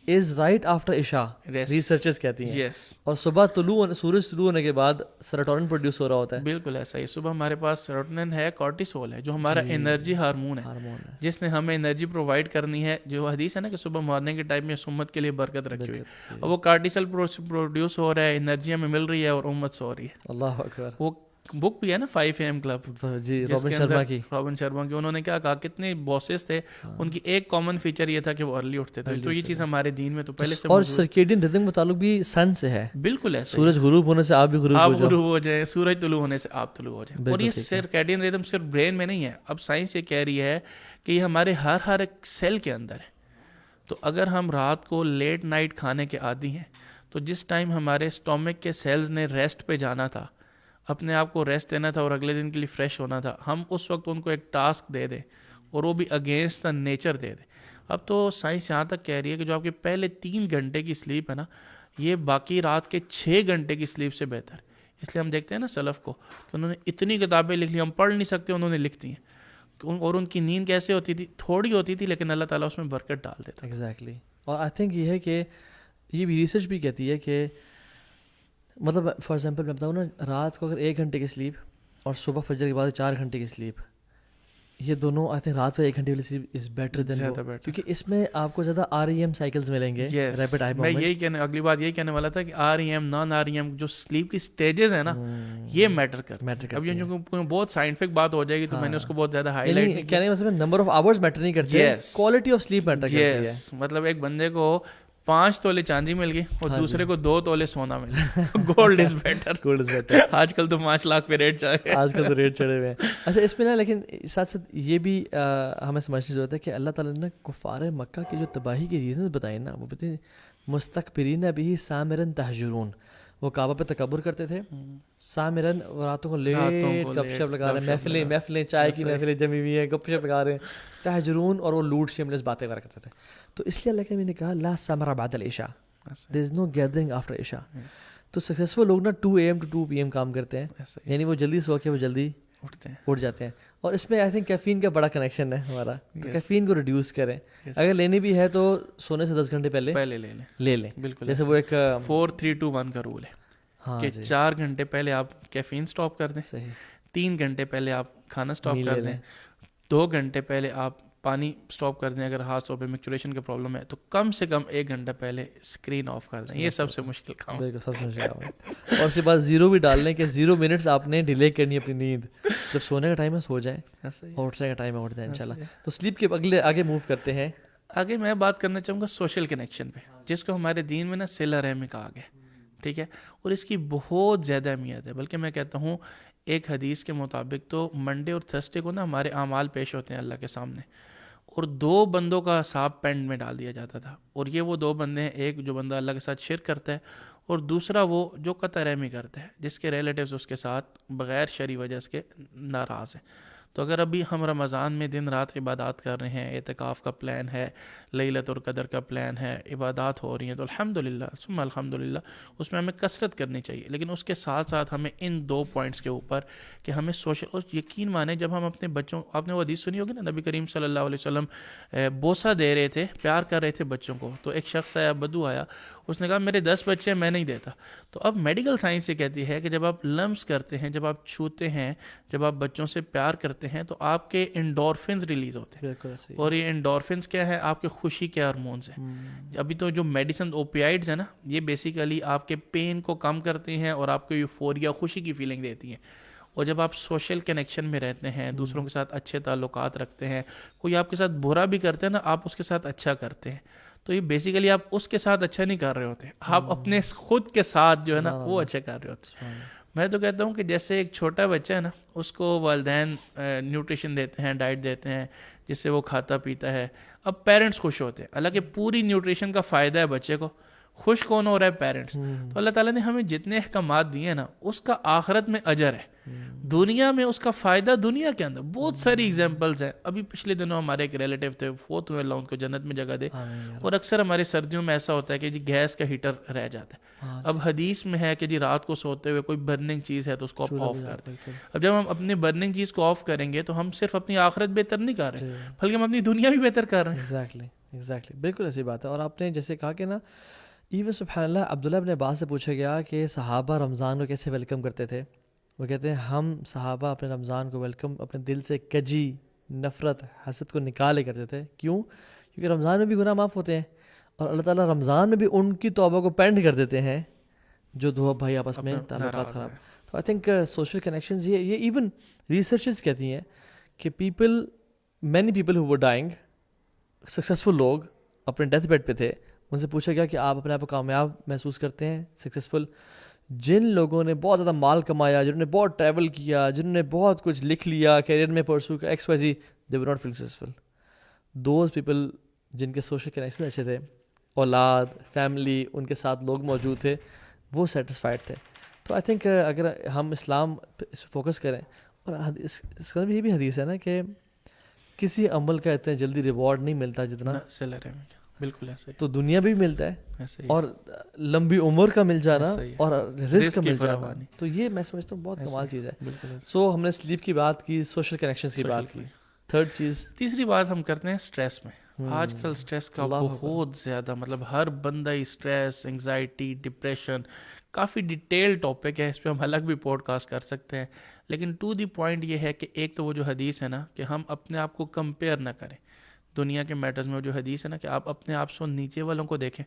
is right after عشاء, ریسرچرز کہتی ہیں. Yes. اور صبح سورج طلوع ہونے کے بعد سیروٹونن پروڈیوس ہو رہا ہوتا ہے. بالکل ایسا ہی. صبح ہمارے پاس سیروٹونن ہے, کارٹیسول ہے جو ہمارا انرجی ہارمون ہے, جس نے ہمیں انرجی پرووائڈ کرنی ہے. جو حدیث ہے نا کہ صبح مارننگ کے ٹائم میں امت کے لیے برکت رکھی ہوئی ہے, اور وہ کارٹیسول پروڈیوس ہو رہا ہے, انرجی ہمیں مل رہی ہے اور امت سو رہی ہے. اللہ اکبر. وہ بک بھی ہے نا 5 AM کلب, جی رابن شرما کی, انہوں نے کیا کہا, کتنے باسز تھے, ان کی ایک کامن فیچر یہ تھا کہ وہ ارلی اٹھتے تھے. تو یہ چیز ہمارے دین میں تو پہلے سے, اور سرکیڈین ردم کا تعلق بھی سن سے ہے. بالکل ایسا, سورج غروب ہونے سے آپ بھی غروب ہو جائیں, سورج طلوع ہونے سے آپ طلوع ہو جائیں. اور یہ سرکیڈین ردم صرف برین میں نہیں ہے, اب سائنس یہ کہہ رہی ہے کہ یہ ہمارے ہر ایک سیل کے اندر ہے. تو اگر ہم رات کو لیٹ نائٹ کھانے کے عادی ہیں تو جس ٹائم ہمارے اسٹومک کے سیلز نے ریسٹ پہ جانا تھا, اپنے آپ کو ریسٹ دینا تھا اور اگلے دن کے لیے فریش ہونا تھا, ہم اس وقت ان کو ایک ٹاسک دے دیں اور وہ بھی اگینسٹ دا نیچر دے دیں. اب تو سائنس یہاں تک کہہ رہی ہے کہ جو آپ کے پہلے 3 گھنٹے کی سلیپ ہے نا, یہ باقی رات کے 6 گھنٹے کی سلیپ سے بہتر ہے. اس لیے ہم دیکھتے ہیں نا سلف کو کہ انہوں نے اتنی کتابیں لکھ لی, ہم پڑھ نہیں سکتے, انہوں نے لکھ دی ہیں. اور ان کی نیند کیسے ہوتی تھی, تھوڑی ہوتی تھی لیکن اللہ تعالیٰ اس میں برکت ڈال دیتا. ایگزیکٹلی. اور آئی تھنک یہ ہے کہ یہ بھی ریسرچ بھی کہتی ہے کہ مطلب فار ایگزامپل میں بتاؤں نا, رات کو اگر 1 گھنٹے کی سلیپ اور صبح فجر کے بعد 4 گھنٹے کی سلیپ, یہ دونوں آئی تھنک رات کو 1 گھنٹے والی سلیپ از بیٹر دین, کیونکہ اس میں آپ کو زیادہ REM سائیکلز ملیں گے, ریپڈ آئی موومنٹ. میں یہی کہنے, اگلی بات یہی کہنے والا تھا کہ REM نان REM جو سلیپ کی سٹیجز ہیں نا یہ میٹر کرتے. اب یہ جو بہت سائنٹیفک بات ہو جائے گی تو میں نے اس کو بہت زیادہ ہائی لائٹ نہیں کیا. مطلب نمبر آف آورز میٹر نہیں کرتے, کوالٹی آف سلیپ میٹر کرتی ہے. مطلب ایک بندے کو 5 تولے چاندی مل گئی اور دوسرے کو 2 تولے سونا مل گیا, تو گولڈ از بیٹر. آج کل تو 5 لاکھ پہ ریٹ چڑھے, آج کل تو ریٹ چڑھے ہوئے ہیں. اچھا اس میں نا لیکن ساتھ ساتھ یہ بھی ہمیں سمجھنے کی ضرورت ہے کہ اللہ تعالیٰ نے کفار مکہ کی جو تباہی کے ریزنز بتائے نا, وہ بتائیں مستکبرین بھی سامرن تہجرون, وہ کعبہ پہ تکبر کرتے تھے, سامرن راتوں کو لیٹ گپ شپ لگا رہے ہیں, محفلیں چائے کی محفلیں جمی ہوئی ہیں, گپ شپ لگا رہے ہیں, تہجرون, اور وہ لوٹ شیملیس باتیں کرا کرتے تھے. تو اس لیے اللہ نے کہا لا سمر بعد العشاء, there is no gathering after عشاء. تو سکسیسفل لوگ نا 2 AM to 2 PM کام کرتے ہیں, یعنی وہ جلدی سو کے وہ جلدی اٹھ جاتے ہیں. اور اس میں آئی تھنک کیفین کا بڑا کنیکشن ہے ہمارا, تو کیفین کو ریڈیوس کریں. اگر لینی بھی ہے تو سونے سے 10 گھنٹے پہلے لے لیں. بالکل, جیسے وہ ایک 4-3-2-1 کا رول ہے کہ 4 گھنٹے پہلے آپ کیفین سٹاپ کر دیں, 3 گھنٹے پہلے آپ کھانا سٹاپ کر دیں, 2 گھنٹے پہلے آپ پانی سٹاپ کر دیں. اگر ہاتھ طور پہ میکچوریشن کا پرابلم ہے تو کم سے کم 1 گھنٹہ پہلے اسکرین آف کر دیں. یہ سب سے مشکل کام ہے. سب سے مشکل کام ہے. اور اس کے بعد 0 بھی ڈال لیں کہ 0 منٹس آپ نے ڈیلے کرنی ہے اپنی نیند. جب سونے کا ٹائم ہے سو جائیں, اور اٹھنے کا ٹائم ہے اٹھ جائیں انشاءاللہ. تو سلیپ کے آگے موو کرتے ہیں. آگے میں بات کرنا چاہوں گا سوشل کنیکشن پہ, جس کو ہمارے دین میں نا صلہ رحمی کہا گیا. ٹھیک ہے, اور اس کی بہت زیادہ اہمیت ہے. بلکہ میں کہتا ہوں ایک حدیث کے مطابق تو منڈے اور تھرسڈے کو نا ہمارے اعمال پیش ہوتے ہیں اللہ کے سامنے, اور 2 بندوں کا حساب پینڈ میں ڈال دیا جاتا تھا. اور یہ وہ 2 بندے ہیں, ایک جو بندہ اللہ کے ساتھ شرک کرتا ہے, اور دوسرا وہ جو قطع رحمی کرتا ہے, جس کے ریلیٹیوز اس کے ساتھ بغیر شرعی وجہ کے ناراض ہیں. تو اگر ابھی ہم رمضان میں دن رات عبادات کر رہے ہیں, اعتکاف کا پلان ہے, لیلۃ القدر کا پلان ہے, عبادات ہو رہی ہیں, تو الحمدللہ ثم الحمدللہ اس میں ہمیں کثرت کرنی چاہیے. لیکن اس کے ساتھ ساتھ ہمیں ان 2 پوائنٹس کے اوپر کہ ہمیں سوشل, اور یقین مانیں جب ہم اپنے بچوں, آپ نے وہ حدیث سنی ہوگی نا, نبی کریم صلی اللہ علیہ وسلم بوسہ دے رہے تھے, پیار کر رہے تھے بچوں کو, تو ایک شخص آیا, بدو آیا, اس نے کہا میرے 10 بچے ہیں, میں نہیں دیتا. تو اب میڈیکل سائنس یہ کہتی ہے کہ جب آپ لمس کرتے ہیں, جب آپ چھوتے ہیں, جب آپ بچوں سے پیار کرتے ہیں, تو آپ کے انڈورفنز ریلیز ہوتے ہیں. اور یہ انڈورفنز کیا ہے, آپ کے خوشی کے ہارمونز ہیں. ابھی تو جو میڈیسن اوپیائڈز ہیں نا, یہ بیسیکلی آپ کے پین کو کم کرتی ہیں اور آپ کو یوفوریا, خوشی کی فیلنگ دیتی ہیں. اور جب آپ سوشل کنیکشن میں رہتے ہیں, دوسروں کے ساتھ اچھے تعلقات رکھتے ہیں, کوئی آپ کے ساتھ برا بھی کرتے ہیں نا, آپ اس کے ساتھ اچھا کرتے ہیں, تو یہ بیسیکلی آپ اس کے ساتھ اچھا نہیں کر رہے ہوتے, آپ اپنے خود کے ساتھ جو ہے نا وہ اچھا کر رہے ہوتے. میں تو کہتا ہوں کہ جیسے ایک چھوٹا بچہ ہے نا, اس کو والدین نیوٹریشن دیتے ہیں, ڈائٹ دیتے ہیں, جس سے وہ کھاتا پیتا ہے, اب پیرنٹس خوش ہوتے ہیں. حالانکہ پوری نیوٹریشن کا فائدہ ہے بچے کو, خوش کون ہو رہا ہے, پیرنٹس. تو اللہ تعالیٰ نے ہمیں جتنے احکامات دیے ہیں نا, اس کا آخرت میں اجر ہے, دنیا میں اس کا فائدہ دنیا کے اندر. بہت ساری ایگزامپلز ہیں. ابھی پچھلے دنوں ہمارے ایک ریلیٹیو تھے, فوت ہوئے, اللہ ان کو جنت میں جگہ دے. اور اکثر ہمارے سردیوں میں ایسا ہوتا ہے کہ جی گیس کا ہیٹر رہ جاتا ہے. اب حدیث میں ہے کہ جی رات کو سوتے ہوئے کوئی برننگ چیز ہے تو اس کو آپ آف کر دیں. اب جب ہم اپنے برننگ چیز کو آف کریں گے تو ہم صرف اپنی آخرت بہتر نہیں کر رہے, بلکہ ہم اپنی دنیا بھی بہتر کر رہے ہیں. ایگزیکٹلی بالکل ایسی بات ہے. اور آپ نے جیسے کہا کہ نا, ایون سبحان اللہ, عبداللہ ابن عباس سے پوچھا گیا کہ صحابہ رمضان کو کیسے ویلکم کرتے تھے. وہ کہتے ہیں ہم صحابہ اپنے رمضان کو ویلکم اپنے دل سے کجی, نفرت, حسد کو نکالے کرتے تھے. کیوں؟ کیونکہ رمضان میں بھی گناہ معاف ہوتے ہیں, اور اللہ تعالیٰ رمضان میں بھی ان کی توبہ کو پینڈ کر دیتے ہیں جو دو بھائی آپس میں تعلقات خراب. تو آئی تھنک سوشل کنیکشنز, یہ ایون ریسرچز کہتی ہیں کہ many people who were dying, successful لوگ اپنے ڈیتھ بیڈ پہ تھے, ان سے پوچھا گیا کہ آپ اپنے آپ کو کامیاب محسوس کرتے ہیں, سکسیزفل. جن لوگوں نے بہت زیادہ مال کمایا, جنہوں نے بہت ٹریول کیا, جنہوں نے بہت کچھ لکھ لیا کیریئر میں پرسو کا, X Y Z, they were not feel successful. Those people جن کے سوشل کنیکشن اچھے تھے, اولاد, فیملی, ان کے ساتھ لوگ موجود تھے, وہ سیٹسفائڈ تھے. تو آئی تھنک اگر ہم اسلام پہ فوکس کریں, اور اس کا بھی یہ بھی حدیث ہے نا کہ کسی عمل کا اتنا جلدی ریوارڈ نہیں ملتا جتنا سیلری میں. بالکل ایسے تو دنیا بھی ملتا ہے, اور لمبی عمر کا مل جانا, اور رزق کا مل جانا, تو یہ میں سمجھتا ہوں بہت کمال چیز ہے. سو ہم نے سلیپ کی بات کی, سوشل کنیکشنز کی بات کی. تھرڈ چیز, تیسری بات ہم کرتے ہیں اسٹریس میں. آج کل اسٹریس کا بہت زیادہ, مطلب ہر بندہ ہی اسٹریس, انگزائٹی, ڈپریشن, کافی ڈیٹیل ٹاپک ہے, اس پہ ہم الگ بھی پوڈ کاسٹ کر سکتے ہیں. لیکن ٹو دی پوائنٹ یہ ہے کہ ایک تو وہ جو حدیث ہے نا کہ ہم اپنے آپ کو کمپیئر نہ کریں دنیا کے میٹرز میں. وہ جو حدیث ہے نا کہ آپ اپنے آپ سے نیچے والوں کو دیکھیں,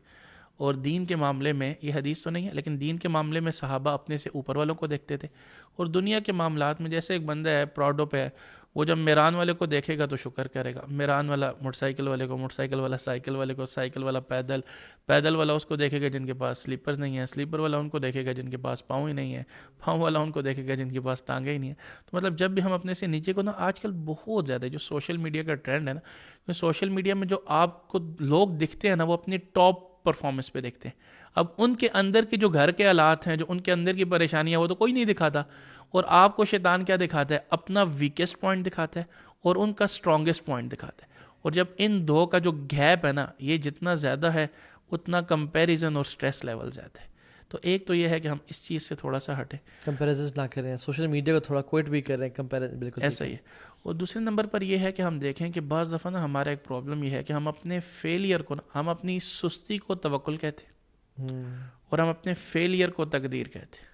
اور دین کے معاملے میں, یہ حدیث تو نہیں ہے لیکن دین کے معاملے میں صحابہ اپنے سے اوپر والوں کو دیکھتے تھے. اور دنیا کے معاملات میں جیسے ایک بندہ ہے پراڈو پہ ہے, وہ جب میران والے کو دیکھے گا تو شکر کرے گا, میران والا موٹر سائیکل والے کو, موٹر سائیکل والا سائیکل والے کو, سائیکل والا پیدل, پیدل والا اس کو دیکھے گا جن کے پاس سلیپرز نہیں ہیں, سلیپر والا ان کو دیکھے گا جن کے پاس پاؤں ہی نہیں ہے, پاؤں والا ان کو دیکھے گا جن کے پاس ٹانگیں ہی نہیں ہیں. تو مطلب جب بھی ہم اپنے سے نیچے کو نا, آج کل بہت زیادہ جو سوشل میڈیا کا ٹرینڈ ہے نا, سوشل میڈیا میں جو آپ کو لوگ دکھتے ہیں نا, وہ اپنی ٹاپ پرفارمنس پہ دیکھتے ہیں. اب ان کے اندر کے جو گھر کے حالات ہیں, جو ان کے اندر کی پریشانیاں, وہ تو کوئی نہیں دکھاتا. اور آپ کو شیطان کیا دکھاتا ہے؟ اپنا ویکسٹ پوائنٹ دکھاتا ہے اور ان کا اسٹرانگسٹ پوائنٹ دکھاتا ہے. اور جب ان دو کا جو گیپ ہے نا, یہ جتنا زیادہ ہے اتنا کمپیریزن اور سٹریس لیول زیادہ ہے. تو ایک تو یہ ہے کہ ہم اس چیز سے تھوڑا سا ہٹیں, کمپیریزن نہ کریں, سوشل میڈیا کو تھوڑا کوئٹ بھی کریں, بالکل ایسا ہی ہے. اور دوسرے نمبر پر یہ ہے کہ ہم دیکھیں کہ بعض دفعہ نا ہمارا ایک پرابلم یہ ہے کہ ہم اپنے فیلئر کو نا, ہم اپنی سستی کو توکل کہتے ہیں, اور ہم اپنے فیلئر کو تقدیر کہتے ہیں.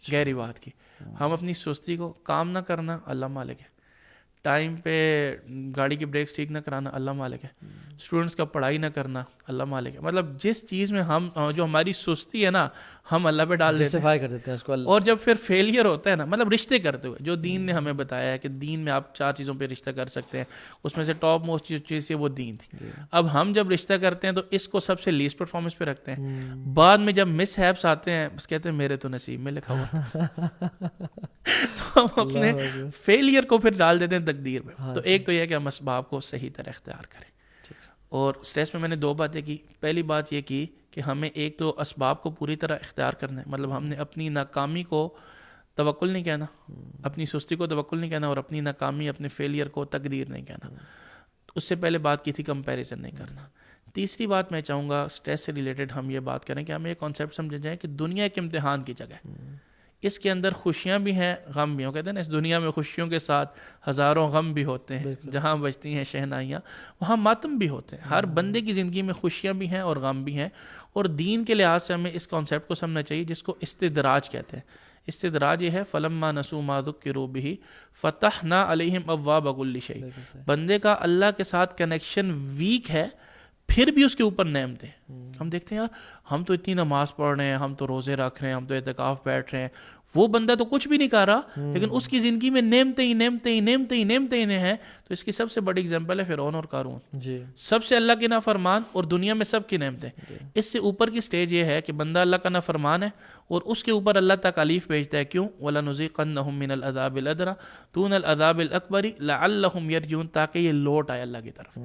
گہری بات کی, ہم اپنی سستی کو, کام نہ کرنا اللہ مالک ہے, ٹائم پہ گاڑی کی بریکس ٹھیک نہ کرانا اللہ مالک ہے, اسٹوڈنٹس کا پڑھائی نہ کرنا اللہ مالک ہے. مطلب جس چیز میں ہم, جو ہماری سستی ہے نا, ہم اللہ پہ ڈال دیتے ہیں اس کو. اور جب پھر فیلئر ہوتا ہے نا, مطلب رشتے کرتے ہوئے, جو دین نے ہمیں بتایا ہے کہ دین میں آپ 4 چیزوں پہ رشتہ کر سکتے ہیں, اس میں سے ٹاپ موسٹ چیز ہے وہ دین تھی. اب ہم جب رشتہ کرتے ہیں تو اس کو سب سے لیسٹ پرفارمنس پہ رکھتے ہیں. بعد میں جب مس ہیپس آتے ہیں, بس کہتے ہیں میرے تو نصیب میں لکھا ہوا. تو ہم اپنے فیلئر کو پھر ڈال دیتے ہیں تقدیر میں. تو ایک تو یہ ہے کہ ہم اسباب کو صحیح طرح اختیار کریں. اور اسٹریس میں نے 2 باتیں کی. پہلی بات یہ کی کہ ہمیں ایک تو اسباب کو پوری طرح اختیار کرنا ہے, مطلب ہم نے اپنی ناکامی کو توکل نہیں کہنا, اپنی سستی کو توکل نہیں کہنا, اور اپنی ناکامی, اپنے فیلئر کو تقدیر نہیں کہنا. اس سے پہلے بات کی تھی کمپیریزن نہیں کرنا. تیسری بات میں چاہوں گا اسٹریس سے ریلیٹڈ ہم یہ بات کریں کہ ہمیں یہ کانسیپٹ سمجھا جائے کہ دنیا ایک امتحان کی جگہ ہے. اس کے اندر خوشیاں بھی ہیں, غم بھی ہیں. کہتے ہیں نا اس دنیا میں خوشیوں کے ساتھ ہزاروں غم بھی ہوتے ہیں, جہاں بجتی ہیں شہنائیاں وہاں ماتم بھی ہوتے ہیں. ہر بندے کی زندگی میں خوشیاں بھی ہیں اور غم بھی ہیں, اور دین کے لحاظ سے ہمیں اس کانسیپٹ کو سمجھنا چاہیے جس کو استدراج کہتے ہیں. استدراج یہ ہے فلما نسوا ما ذکروا بہ فتحنا علیہم ابواب کل شیء. بندے کا اللہ کے ساتھ کنیکشن ویک ہے, پھر بھی اس کے اوپر نعمتیں. ہم دیکھتے ہیں یار ہم تو اتنی نماز پڑھ رہے ہیں, ہم تو روزے رکھ رہے ہیں, ہم تو اعتکاف بیٹھ رہے ہیں, وہ بندہ تو کچھ بھی نہیں کر رہا, لیکن اس کی زندگی میں نعمتیں ہی نعمتیں ہی نعمتیں ہی نعمتیں ہی ہیں. تو اس کی سب سے بڑی اگزامپل ہے فرعون اور قارون. سب سے اللہ کے نافرمان اور دنیا میں سب کی نعمتیں. اس سے اوپر کی سٹیج یہ ہے کہ بندہ اللہ کا نافرمان ہے اور اس کے اوپر اللہ تکالیف بھیجتا ہے. کیوں؟ وَلَنُذِيقَنَّهُم مِّنَ الْعَذَابِ الْأَدْنَىٰ دُونَ الْعَذَابِ الْأَكْبَرِ لَعَلَّهُمْ يَرْجِعُونَ, تاکہ یہ لوٹ آئے اللہ کی طرف.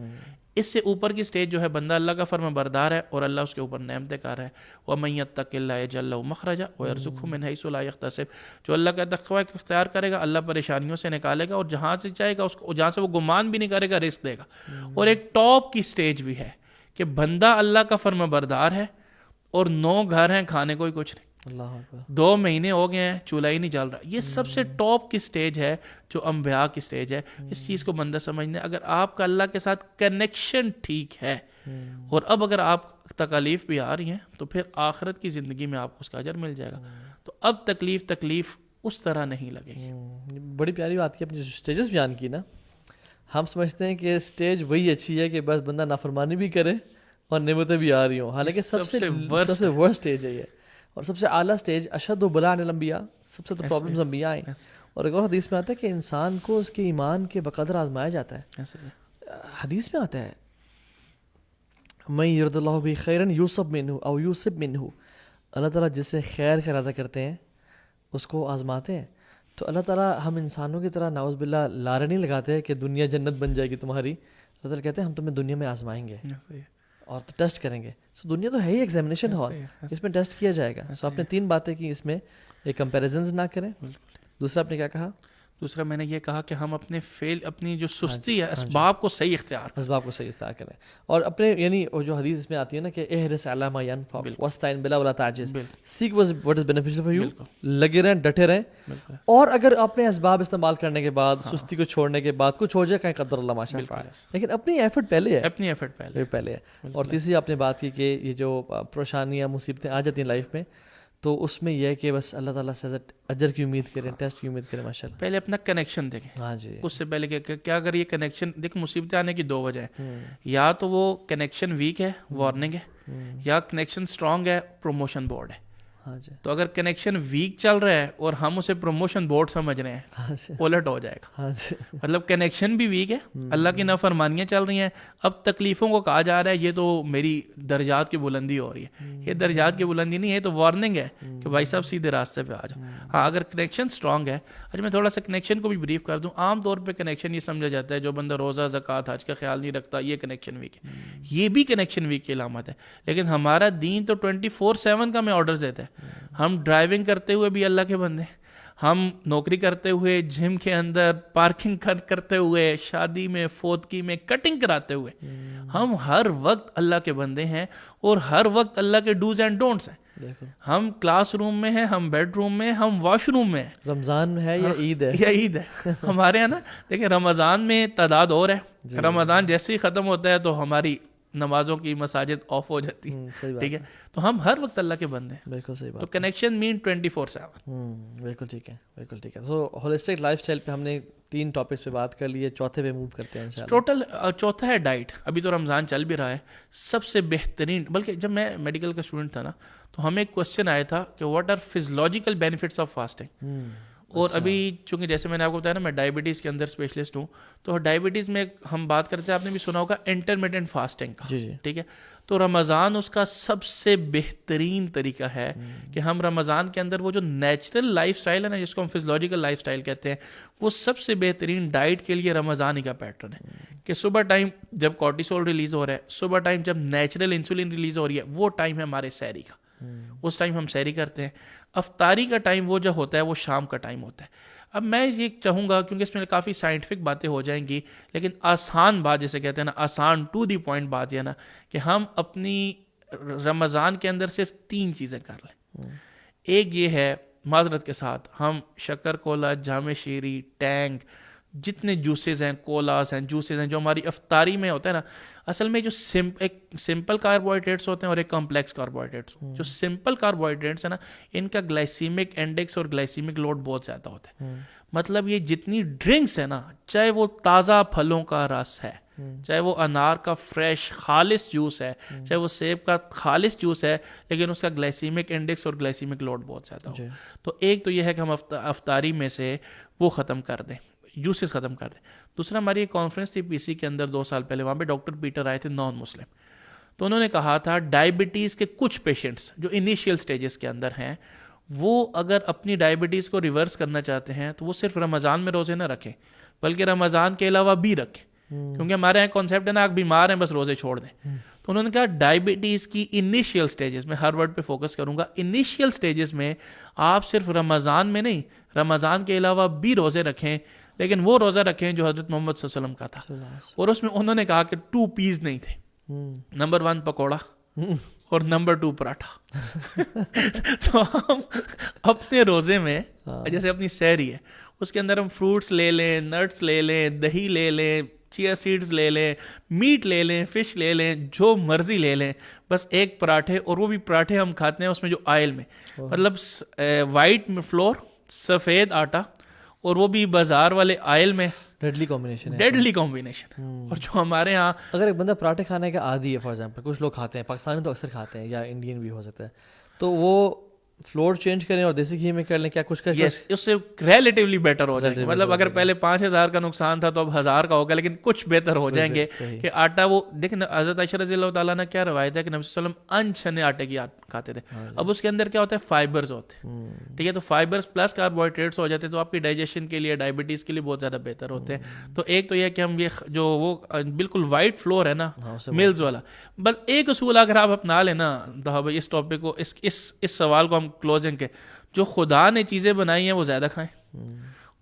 اس سے اوپر کی سٹیج جو ہے بندہ اللہ کا فرما بردار ہے اور اللہ اس کے اوپر نعمتیں کر رہا ہے. وَمَن يَتَّقِ اللَّهَ يَجْعَل لَّهُ مَخْرَجًا وَيَرْزُقْهُ مِنْ حَيْثُ لَا يَحْتَسِبُ. جو اللہ کا تقوی اختیار کرے گا اللہ پریشانیوں سے نکالے گا, اور جہاں سے چاہے گا اس کو, جہاں سے وہ گمان بھی نہیں کرے گا, رزق دے گا. اور ایک ٹاپ کی سٹیج بھی ہے کہ بندہ اللہ کا فرما بردار ہے اور 9 گھر ہیں, کھانے کوئی کچھ نہیں, 2 مہینے ہو گئے ہیں چولہا ہی نہیں جل رہا. یہ سب سے ٹاپ کی سٹیج ہے جو انبیاء کی سٹیج ہے. اس چیز کو بندہ سمجھنے, اگر آپ کا اللہ کے ساتھ کنیکشن ٹھیک ہے اور اب اگر آپ تکالیف بھی آ رہی ہیں تو پھر آخرت کی زندگی میں آپ کو اس کا اجر مل جائے گا. تو اب تکلیف اس طرح نہیں لگے گی. بڑی پیاری بات کی, اپنی جو سٹیجز بیان کی نا, ہم سمجھتے ہیں کہ سٹیج وہی اچھی ہے کہ بس بندہ نافرمانی بھی کرے اور نعمتیں بھی آ رہی ہوں, حالانکہ سب سے ورسٹ سٹیج ہے یہ. اور سب سے اعلیٰ سٹیج اشد و بلاء الانبیاء, سب سے تو پرابلمز انبیاء ہیں. اور ایک اور حدیث میں آتا ہے کہ انسان کو اس کے ایمان کے بقدر آزمایا جاتا ہے. حدیث میں آتا ہے من یرد اللہ بہ خیرا یوصب منہ او یوصب منہ, اللہ تعالیٰ جسے خیر کا ارادہ کرتے ہیں اس کو آزماتے ہیں. تو اللہ تعالیٰ ہم انسانوں کی طرح نعوذ باللہ لارے نہیں لگاتے کہ دنیا جنت بن جائے گی تمہاری. اللہ تعالیٰ کہتے ہیں ہم تمہیں دنیا میں آزمائیں گے اور تو ٹیسٹ کریں گے. سو دنیا تو ہے ہی ایگزامینیشن ہال, اس میں ٹیسٹ کیا جائے گا. سو آپ نے 3 باتیں کی اس میں, ایک کمپیریزنز نہ کریں, دوسرا آپ نے کیا کہا؟ دوسرا میں نے یہ کہا کہ ہم اپنی جو سستی ہے اسباب کو صحیح اختیار کریں, اور اپنے یعنی جو حدیث اس میں آتی ہے نا کہ احرص علی ما ینفعک واستعن باللہ ولا تعجز, seek what is beneficial for you, لگے رہیں, ڈٹے رہیں. اور اگر اپنے اسباب استعمال کرنے کے بعد, سستی کو چھوڑنے کے بعد کچھ ہو جائے کہیں قدر اللہ ما شاء فعل, لیکن اپنی ایفرٹ پہلے ہے. اور تیسری آپ نے بات کی کہ یہ جو پریشانیاں مصیبتیں آ جاتی ہیں لائف میں, تو اس میں یہ ہے کہ بس اللہ تعالیٰ سے اجر کی امید کریں, ٹیسٹ کی امید کریں. ماشاءاللہ پہلے اپنا کنیکشن دیکھیں. ہاں جی, اس سے پہلے کیا اگر یہ کنیکشن دیکھ, مصیبتیں آنے کی 2 وجہ ہیں. یا تو وہ کنیکشن ویک ہے, وارننگ ہے, یا کنیکشن اسٹرانگ ہے, پروموشن بورڈ ہے. ہاں جی. تو اگر کنیکشن ویک چل رہا ہے اور ہم اسے پروموشن بورڈ سمجھ رہے ہیں, الٹ ہو جائے گا. ہاں جی. مطلب کنیکشن بھی ویک ہے, اللہ کی نافرمانیاں چل رہی ہیں, اب تکلیفوں کو کہا جا رہا ہے یہ تو میری درجات کی بلندی ہو رہی ہے. یہ درجات کی بلندی نہیں ہے, تو وارننگ ہے کہ بھائی صاحب سیدھے راستے پہ آ جاؤ. ہاں اگر کنیکشن اسٹرانگ ہے. اچھا میں تھوڑا سا کنیکشن کو بھی بریف کر دوں. عام طور پہ کنیکشن یہ سمجھا جاتا ہے جو بندہ روزہ زکوٰۃ حج کا خیال نہیں رکھتا, یہ کنیکشن ویک ہے. یہ بھی کنیکشن ویک کی علامت ہے, لیکن ہمارا دین تو 24/7 کا ہمیں آرڈرز دیتا ہے. ہم ڈرائیونگ کرتے ہوئے بھی اللہ کے بندے, ہم نوکری کرتے ہوئے, جم کے اندر پارکنگ کرتے ہوئے, شادی میں, فوتگی میں, کٹنگ کراتے ہوئے, ہم ہر وقت اللہ کے بندے ہیں اور ہر وقت اللہ کے ڈوز اینڈ ڈونٹس ہیں. ہم کلاس روم میں ہیں, ہم بیڈ روم میں, ہم واش روم میں ہیں. رمضان ہے یا عید ہے ہمارے یہاں نا دیکھیں, رمضان میں تعداد اور ہے. رمضان جیسے ہی ختم ہوتا ہے تو ہماری نمازوں کی مساجد آف ہو جاتی ہے. ٹھیک ہے, تو ہم ہر وقت اللہ کے بندے ہیں. بالکل صحیح بات. تو کنیکشن مین 24/7. بالکل ٹھیک ہے, بالکل ٹھیک ہے. سو ہولسٹک لائف اسٹائل پہ ہم نے 3 ٹاپکس پہ بات کر لی ہے, چوتھے پہ موو کرتے ہیں انشاءاللہ. ٹوٹل چوتھا ہے ڈائٹ. ابھی تو رمضان چل بھی رہا ہے, سب سے بہترین, بلکہ جب میں میڈیکل کا اسٹوڈنٹ تھا نا تو ہمیں ایک کوشچن آیا تھا کہ what are physiological benefits of fasting. اور ابھی چونکہ جیسے میں نے آپ کو بتایا نا میں ڈائبٹیز کے اندر اسپیشلسٹ ہوں, تو ڈائبٹیز میں ہم بات کرتے ہیں, آپ نے بھی سنا ہوگا انٹرمیڈینٹ فاسٹنگ کا. ٹھیک ہے, تو رمضان اس کا سب سے بہترین طریقہ ہے کہ ہم رمضان کے اندر وہ جو نیچرل لائف سٹائل ہے نا, جس کو ہم فزیولوجیکل لائف سٹائل کہتے ہیں, وہ سب سے بہترین ڈائٹ کے لیے رمضان ہی کا پیٹرن ہے. کہ صبح ٹائم جب کورٹیسول ریلیز ہو رہا ہے, صبح ٹائم جب نیچرل انسولین ریلیز ہو رہی ہے, وہ ٹائم ہے ہمارے سحری کا. اس ٹائم ہم سحری کرتے ہیں. افطاری کا ٹائم وہ جو ہوتا ہے وہ شام کا ٹائم ہوتا ہے. اب میں یہ چاہوں گا کیونکہ اس میں کافی سائنٹیفک باتیں ہو جائیں گی, لیکن آسان بات جیسے کہتے ہیں نا, آسان ٹو دی پوائنٹ بات یہ نا کہ ہم اپنی رمضان کے اندر صرف 3 چیزیں کر لیں. ایک یہ ہے معذرت کے ساتھ ہم شکر کولا, جام شیری, ٹینگ, جتنے جوسز ہیں, کولاز ہیں, جوسز ہیں جو ہماری افطاری میں ہوتا ہے نا, اصل میں جو ایک سمپل کاربوہائیڈریٹس ہوتے ہیں اور ایک کمپلیکس کاربوہائیڈریٹس. جو سمپل کاربوہائیڈریٹس ہیں نا, ان کا گلائسیمک انڈیکس اور گلائسیمک لوڈ بہت زیادہ ہوتا ہے. مطلب یہ جتنی ڈرنکس ہے نا, چاہے وہ تازہ پھلوں کا رس ہے, چاہے وہ انار کا فریش خالص جوس ہے, چاہے وہ سیب کا خالص جوس ہے, لیکن اس کا گلائسیمک انڈیکس اور گلائسیمک لوڈ بہت زیادہ ہو. تو ایک تو یہ ہے کہ ہم افطاری میں سے وہ ختم کر دیں, جوسز ختم کر دیں. دوسرا ہماری ایک کانفرنس تھی پی سی کے اندر 2 سال پہلے, وہاں پہ ڈاکٹر پیٹر آئے تھے, نان مسلم. تو انہوں نے کہا تھا ڈائبٹیز کے کچھ پیشنٹس جو انیشیل سٹیجز کے اندر ہیں, وہ اگر اپنی ڈائبٹیز کو ریورس کرنا چاہتے ہیں تو وہ صرف رمضان میں روزے نہ رکھیں بلکہ رمضان کے علاوہ بھی رکھیں, کیونکہ ہمارے یہاں کانسیپٹ ہے نا, آپ بیمار ہیں بس روزے چھوڑ دیں. تو انہوں نے کہا ڈائبٹیز کی انیشیل سٹیجز میں, ہر ورڈ پہ فوکس کروں گا, انیشیل سٹیجز میں آپ صرف رمضان میں نہیں, رمضان کے علاوہ بھی روزے رکھیں, لیکن وہ روزہ رکھیں جو حضرت محمد صلی اللہ علیہ وسلم کا تھا. اور اس میں انہوں نے کہا کہ 2 پیز نہیں تھے, نمبر 1 پکوڑا اور نمبر 2 پراٹھا. تو ہم اپنے روزے میں جیسے اپنی سحری ہے اس کے اندر ہم فروٹس لے لیں, نٹس لے لیں, دہی لے لیں, چیا سیڈز لے لیں, میٹ لے لیں, فش لے لیں, جو مرضی لے لیں, بس ایک پراٹھے, اور وہ بھی پراٹھے ہم کھاتے ہیں اس میں جو آئل میں, مطلب وائٹ فلور, سفید آٹا, اور وہ بھی بازار والے آئل میں. ڈیڈلی کمبینیشن ہے, ڈیڈلی کمبینیشن. اور جو ہمارے ہاں اگر ایک بندہ پراٹھے کھانے کا عادی ہے, فار ایگزامپل کچھ لوگ کھاتے ہیں, پاکستانی تو اکثر کھاتے ہیں, یا انڈین بھی ہو سکتا ہے, تو وہ فلور چینج کریں اور دیسی گھی میں کر لیں, کیا کچھ کر یس, اس سے ریلیٹیولی بیٹر ہو جائیں گے. مطلب اگر پہلے 5,000 کا نقصان تھا تو اب 1,000 کا ہوگا, لیکن کچھ بہتر ہو جائیں گے کہ آٹا وہ دیکھیں. حضرت عائشہ رضی اللہ تعالیٰ نے کیا روایت ہے کہ نبی صلی اللہ علیہ وسلم انچنے آٹے کی کھاتے تھے. اب اس کے اندر کیا ہوتا ہے, فائبرز ہوتے ہیں, ٹھیک ہے, تو فائبرز پلس کاربوہائیڈریٹس ہو جاتے ہیں, تو آپ کی ڈائجیشن کے لیے, ڈائبٹیز کے لیے بہت زیادہ بہتر ہوتے ہیں. تو ایک تو یہ کہ ہم یہ جو وہ بالکل وائٹ فلور ہے نا ملز والا, بس ایک اصول اگر آپ اپنا لینا بھائی اس ٹاپک کو, اس سوال کو ہم کلوزنگ کے, جو خدا نے چیزیں بنائی ہیں وہ زیادہ کھائیں,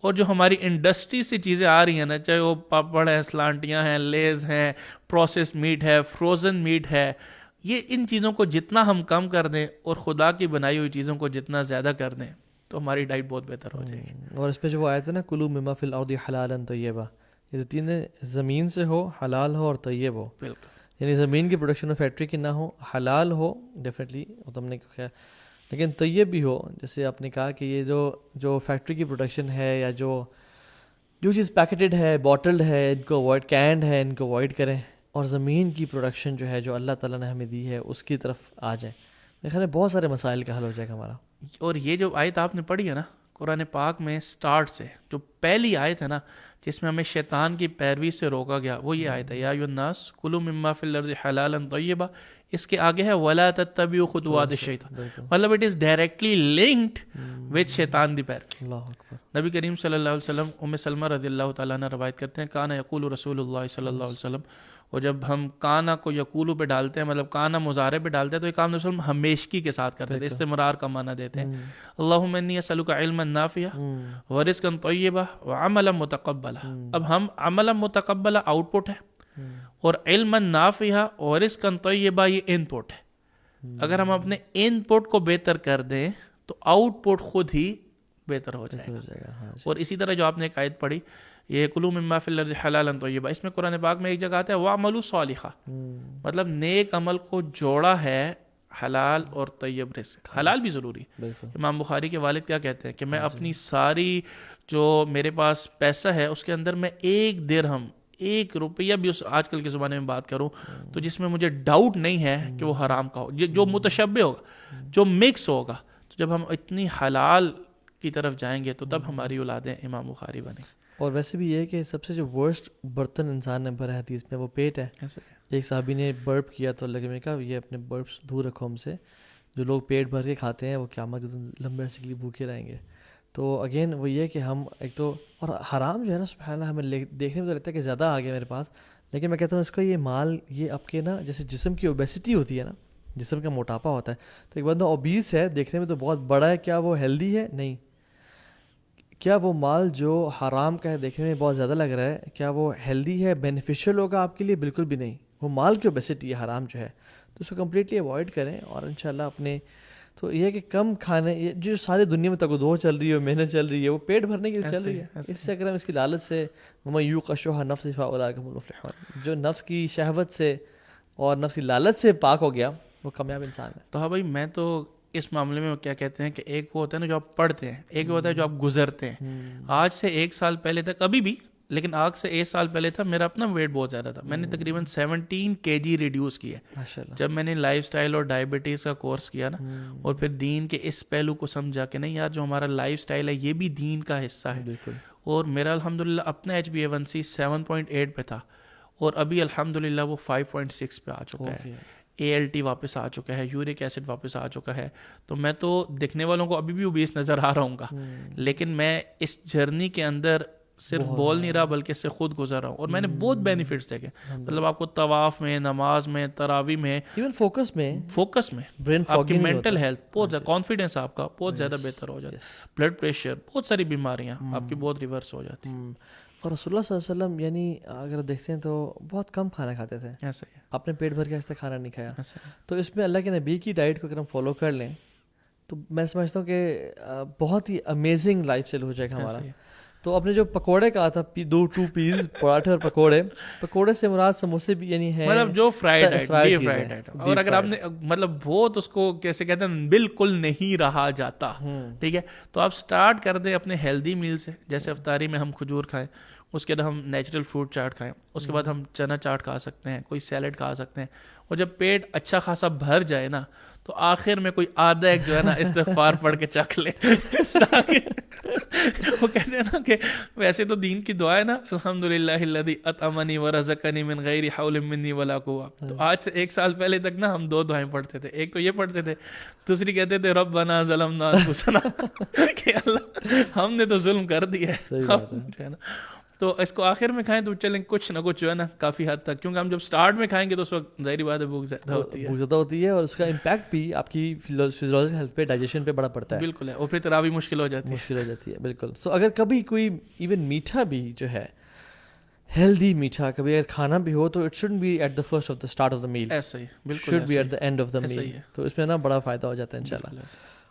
اور جو ہماری انڈسٹری سے چیزیں آ رہی ہیں نا, چاہے وہ پاپڑ ہیں, سلانٹیاں ہیں, لیز ہیں, پروسیسڈ میٹ ہے, فروزن میٹ ہے, یہ ان چیزوں کو جتنا ہم کم کر دیں اور خدا کی بنائی ہوئی چیزوں کو جتنا زیادہ کر دیں تو ہماری ڈائٹ بہت بہتر ہو جائے گی. اور اس پہ جو آیت ہے نا, کلوا مما فی الارض حلالا طیبا, یہ جو 3 زمین سے ہو, حلال ہو اور طیب ہو. بالکل, یعنی زمین کی پروڈکشن اور فیکٹری کی نہ ہو, حلال ہو ڈیفینیٹلی, وہ تم نے کہا, لیکن طیب بھی ہو. جیسے آپ نے کہا کہ یہ جو فیکٹری کی پروڈکشن ہے, یا جو چیز پیکٹڈ ہے, باٹلڈ ہے, ان کو اوائڈ, کینڈ ہے, ان کو اوائڈ کریں, اور زمین کی پروڈکشن جو ہے جو اللہ تعالیٰ نے ہمیں دی ہے اس کی طرف آ جائیں. میرے خیال میں بہت سارے مسائل کا حل ہو جائے گا ہمارا. اور یہ جو آیت آپ نے پڑھی ہے نا قرآن پاک میں, سٹارٹ سے جو پہلی آیت ہے نا جس میں ہمیں شیطان کی پیروی سے روکا گیا, وہ یہ آیت ہے, یا ایھا الناس کلوا مما فی الارض حلالا طیبا. اس کے آگے ہے ولا تتبعوا خطوات الشیطان, مطلب it is directly linked with شیطان دی پیروی. اللہ اکبر. نبی کریم صلی اللہ علیہ وسلم, ام سلمہ رضی اللہ تعالیٰ عنہ روایت کرتے ہیں, کان یقول رسول اللہ صلی اللہ علیہ وسلم, اور جب ہم کانا کو یقولو پہ ڈالتے ہیں, مطلب کانا مضارع پہ ڈالتے ہیں, تو یہ کام نبی صلی اللہ علیہ وسلم ہمیشگی کے ساتھ کرتے تھے, استمرار کا معنی دیتے ہیں. اللہم انی اسألک علما نافعا ورزقا طیبا وعملا متقبلا. اب ہم عملا متقبلا آؤٹ پٹ ہے, اور علما نافعا اور رزقا طیبا یہ ان پٹ ہے. اگر ہم اپنے ان پٹ کو بہتر کر دیں تو آؤٹ پٹ خود ہی بہتر ہو جائے گا. اور اسی طرح جو آپ نے ایک آیت پڑھی, یہ کلوا مما فی الارض حلالا طیبا, اس میں قرآن پاک میں ایک جگہ آتا ہے واعملوا صالحا, مطلب نیک عمل کو جوڑا ہے حلال اور طیب رزق. حلال بھی ضروری. امام بخاری کے والد کیا کہتے ہیں کہ میں اپنی ساری جو میرے پاس پیسہ ہے اس کے اندر میں 1 درہم, 1 روپیہ بھی اس آج کل کے زمانے میں بات کروں تو جس میں مجھے ڈاؤٹ نہیں ہے کہ وہ حرام کا ہو, جو متشبہ ہوگا, جو مکس ہوگا, تو جب ہم اتنی حلال کی طرف جائیں گے تو تب ہماری اولادیں امام بخاری بنیں. اور ویسے بھی یہ کہ سب سے جو ورسٹ برتن انسان نے بھرا حدیث میں وہ پیٹ ہے. ایک صحابی نے برپ کیا تو اللہ نے کہا یہ اپنے برپس دور رکھو ہم سے, جو لوگ پیٹ بھر کے کھاتے ہیں وہ قیامت لمبے عرصے کے لیے بھوکے رہیں گے. تو اگین وہ یہ کہ ہم ایک تو, اور حرام جو ہے نا سبحان اللہ ہمیں دیکھنے میں تو لگتا ہے کہ زیادہ آ گیا میرے پاس, لیکن میں کہتا ہوں اس کو یہ مال, یہ آپ کے نا جیسے جسم کی اوبیسٹی ہوتی ہے نا, جسم کا موٹاپا ہوتا ہے. تو ایک بندہ اوبیس ہے, دیکھنے میں تو بہت بڑا ہے, کیا وہ ہیلدی ہے؟ نہیں. کیا وہ مال جو حرام کا ہے دیکھنے میں بہت زیادہ لگ رہا ہے, کیا وہ ہیلدی ہے, بینیفیشیل ہوگا آپ کے لیے؟ بالکل بھی نہیں. وہ مال کی اوبیسٹی ہے, حرام جو ہے, تو اس کو کمپلیٹلی اوائڈ کریں. اور انشاءاللہ اپنے تو یہ ہے کہ کم کھانے, یہ جو ساری دنیا میں تگدو چل رہی ہے, محنت چل رہی ہے, وہ پیٹ بھرنے کے لیے چل رہی ہے. اس سے اگر ہم اس کی لالچ سے, وَمَن یُوقَ شُحَّ نَفْسِهِ فَأُولَٰئِکَ هُمُ الْمُفْلِحُونَ, جو نفس کی شہوت سے اور نفس کی لالچ سے پاک ہو گیا, وہ کامیاب انسان ہے. تو ہاں بھائی, میں تو اس معاملے میں کیا کہتے ہیں کہ ایک وہ ہوتا ہے نا جو آپ پڑھتے ہیں, ایک وہ ہوتا ہے جو آپ گزرتے ہیں. آج سے 1 سال پہلے تک, ابھی بھی, لیکن آج سے 1 سال پہلے تھا, میرا اپنا ویٹ بہت زیادہ تھا. میں نے تقریباً 17 kg ریڈیوس کیا ہے ماشاءاللہ. جب میں نے لائف سٹائل اور ڈائبٹیز کا کورس کیا نا, اور پھر دین کے اس پہلو کو سمجھا کہ نہیں یار, جو ہمارا لائف سٹائل ہے یہ بھی دین کا حصہ ہے. بالکل. اور میرا الحمدللہ اپنا HbA1c 7.8 پہ تھا, اور ابھی الحمدللہ وہ 5.6 پہ آ چکا ہے. ALT واپس آ چکا ہے, یورک ایسڈ واپس آ چکا ہے. تو میں تو دکھنے والوں کو ابھی بھی اوبیس نظر آ رہا ہوں گا, لیکن میں اس جرنی کے اندر صرف بول نہیں رہا بلکہ اس سے خود گزر رہا ہوں. اور میں نے بہت بینیفٹس دیکھے, مطلب آپ کو طواف میں, نماز میں, تراوی میں, ایون فوکس میں برین آپ کی مینٹل ہیلتھ بہت زیادہ, کانفیڈنس آپ کا بہت زیادہ بہتر ہو جاتا ہے. بلڈ پریشر, بہت ساری بیماریاں آپ کی بہت ریورس ہو جاتی ہیں. اور رسول اللہ صلی اللہ علیہ وسلم یعنی اگر دیکھتے ہیں تو بہت کم کھانا کھاتے تھے. ایسا ہی ہے, آپ نے پیٹ بھر کے ایسے کھانا نہیں کھایا. ایسا ہے. تو اس میں اللہ کے نبی کی ڈائٹ کو اگر ہم فالو کر لیں تو میں سمجھتا ہوں کہ بہت ہی امیزنگ لائف اسٹائل ہو جائے گا ہمارا. تو آپ نے جو پکوڑے کہا تھا, 2 پیس پراٹھے اور پکوڑے سے مراد سموسے بھی یعنی ہے, مطلب جو فرائیڈ آئٹم, اور اگر آپ نے مطلب بہت اس کو کیسے کہتے ہیں بالکل نہیں رہا جاتا, ٹھیک ہے, تو آپ سٹارٹ کر دیں اپنے ہیلدی میل سے. جیسے افطاری میں ہم کھجور کھائیں, اس کے بعد ہم نیچرل فروٹ چاٹ کھائیں, اس کے بعد ہم چنا چاٹ کھا سکتے ہیں, کوئی سیلڈ کھا سکتے ہیں. اور جب پیٹ اچھا خاصا بھر جائے نا, تو آخر میں کوئی آدھا ایک جو ہے نا استغفار پڑھ کے چکھ لے, تاکہ وہ کہتے ہیں نا کہ ویسے تو دین کی دعا ہے نا, الحمدللہ الذی اطعمنی ورزقنی من غیر حول منی ولا قوہ. تو آج سے 1 سال پہلے تک نا ہم 2 دعائیں پڑھتے تھے. ایک تو یہ پڑھتے تھے, دوسری کہتے تھے ربنا ظلمنا انفسنا, کہ اللہ ہم نے تو ظلم کر دیا ہے نا. تو اس کو آخر میں کھائیں تو چلیں کچھ نہ کچھ جو ہے نا کافی حد تک, کیونکہ ہم جب سٹارٹ میں کھائیں گے تو اس وقت ظاہری بات ہے بھوک زیادہ ہوتی ہے, اور اس کا امپیکٹ بھی آپ کی فزیولوجیکل ہیلتھ پہ, ڈائجیشن پہ بڑا پڑتا ہے. بالکل ہے, اور پھر تراوی مشکل ہو جاتی ہے. بالکل. سو اگر کبھی کوئی ایون میٹھا بھی جو ہے, ہیلدی میٹھا کبھی اگر کھانا بھی ہو, تو it shouldn't be at the first of the start of the meal, ایسا ہی بالکل, should be at the end of the meal. تو اس میں نا بڑا فائدہ ہو جاتا ہے انشاءاللہ.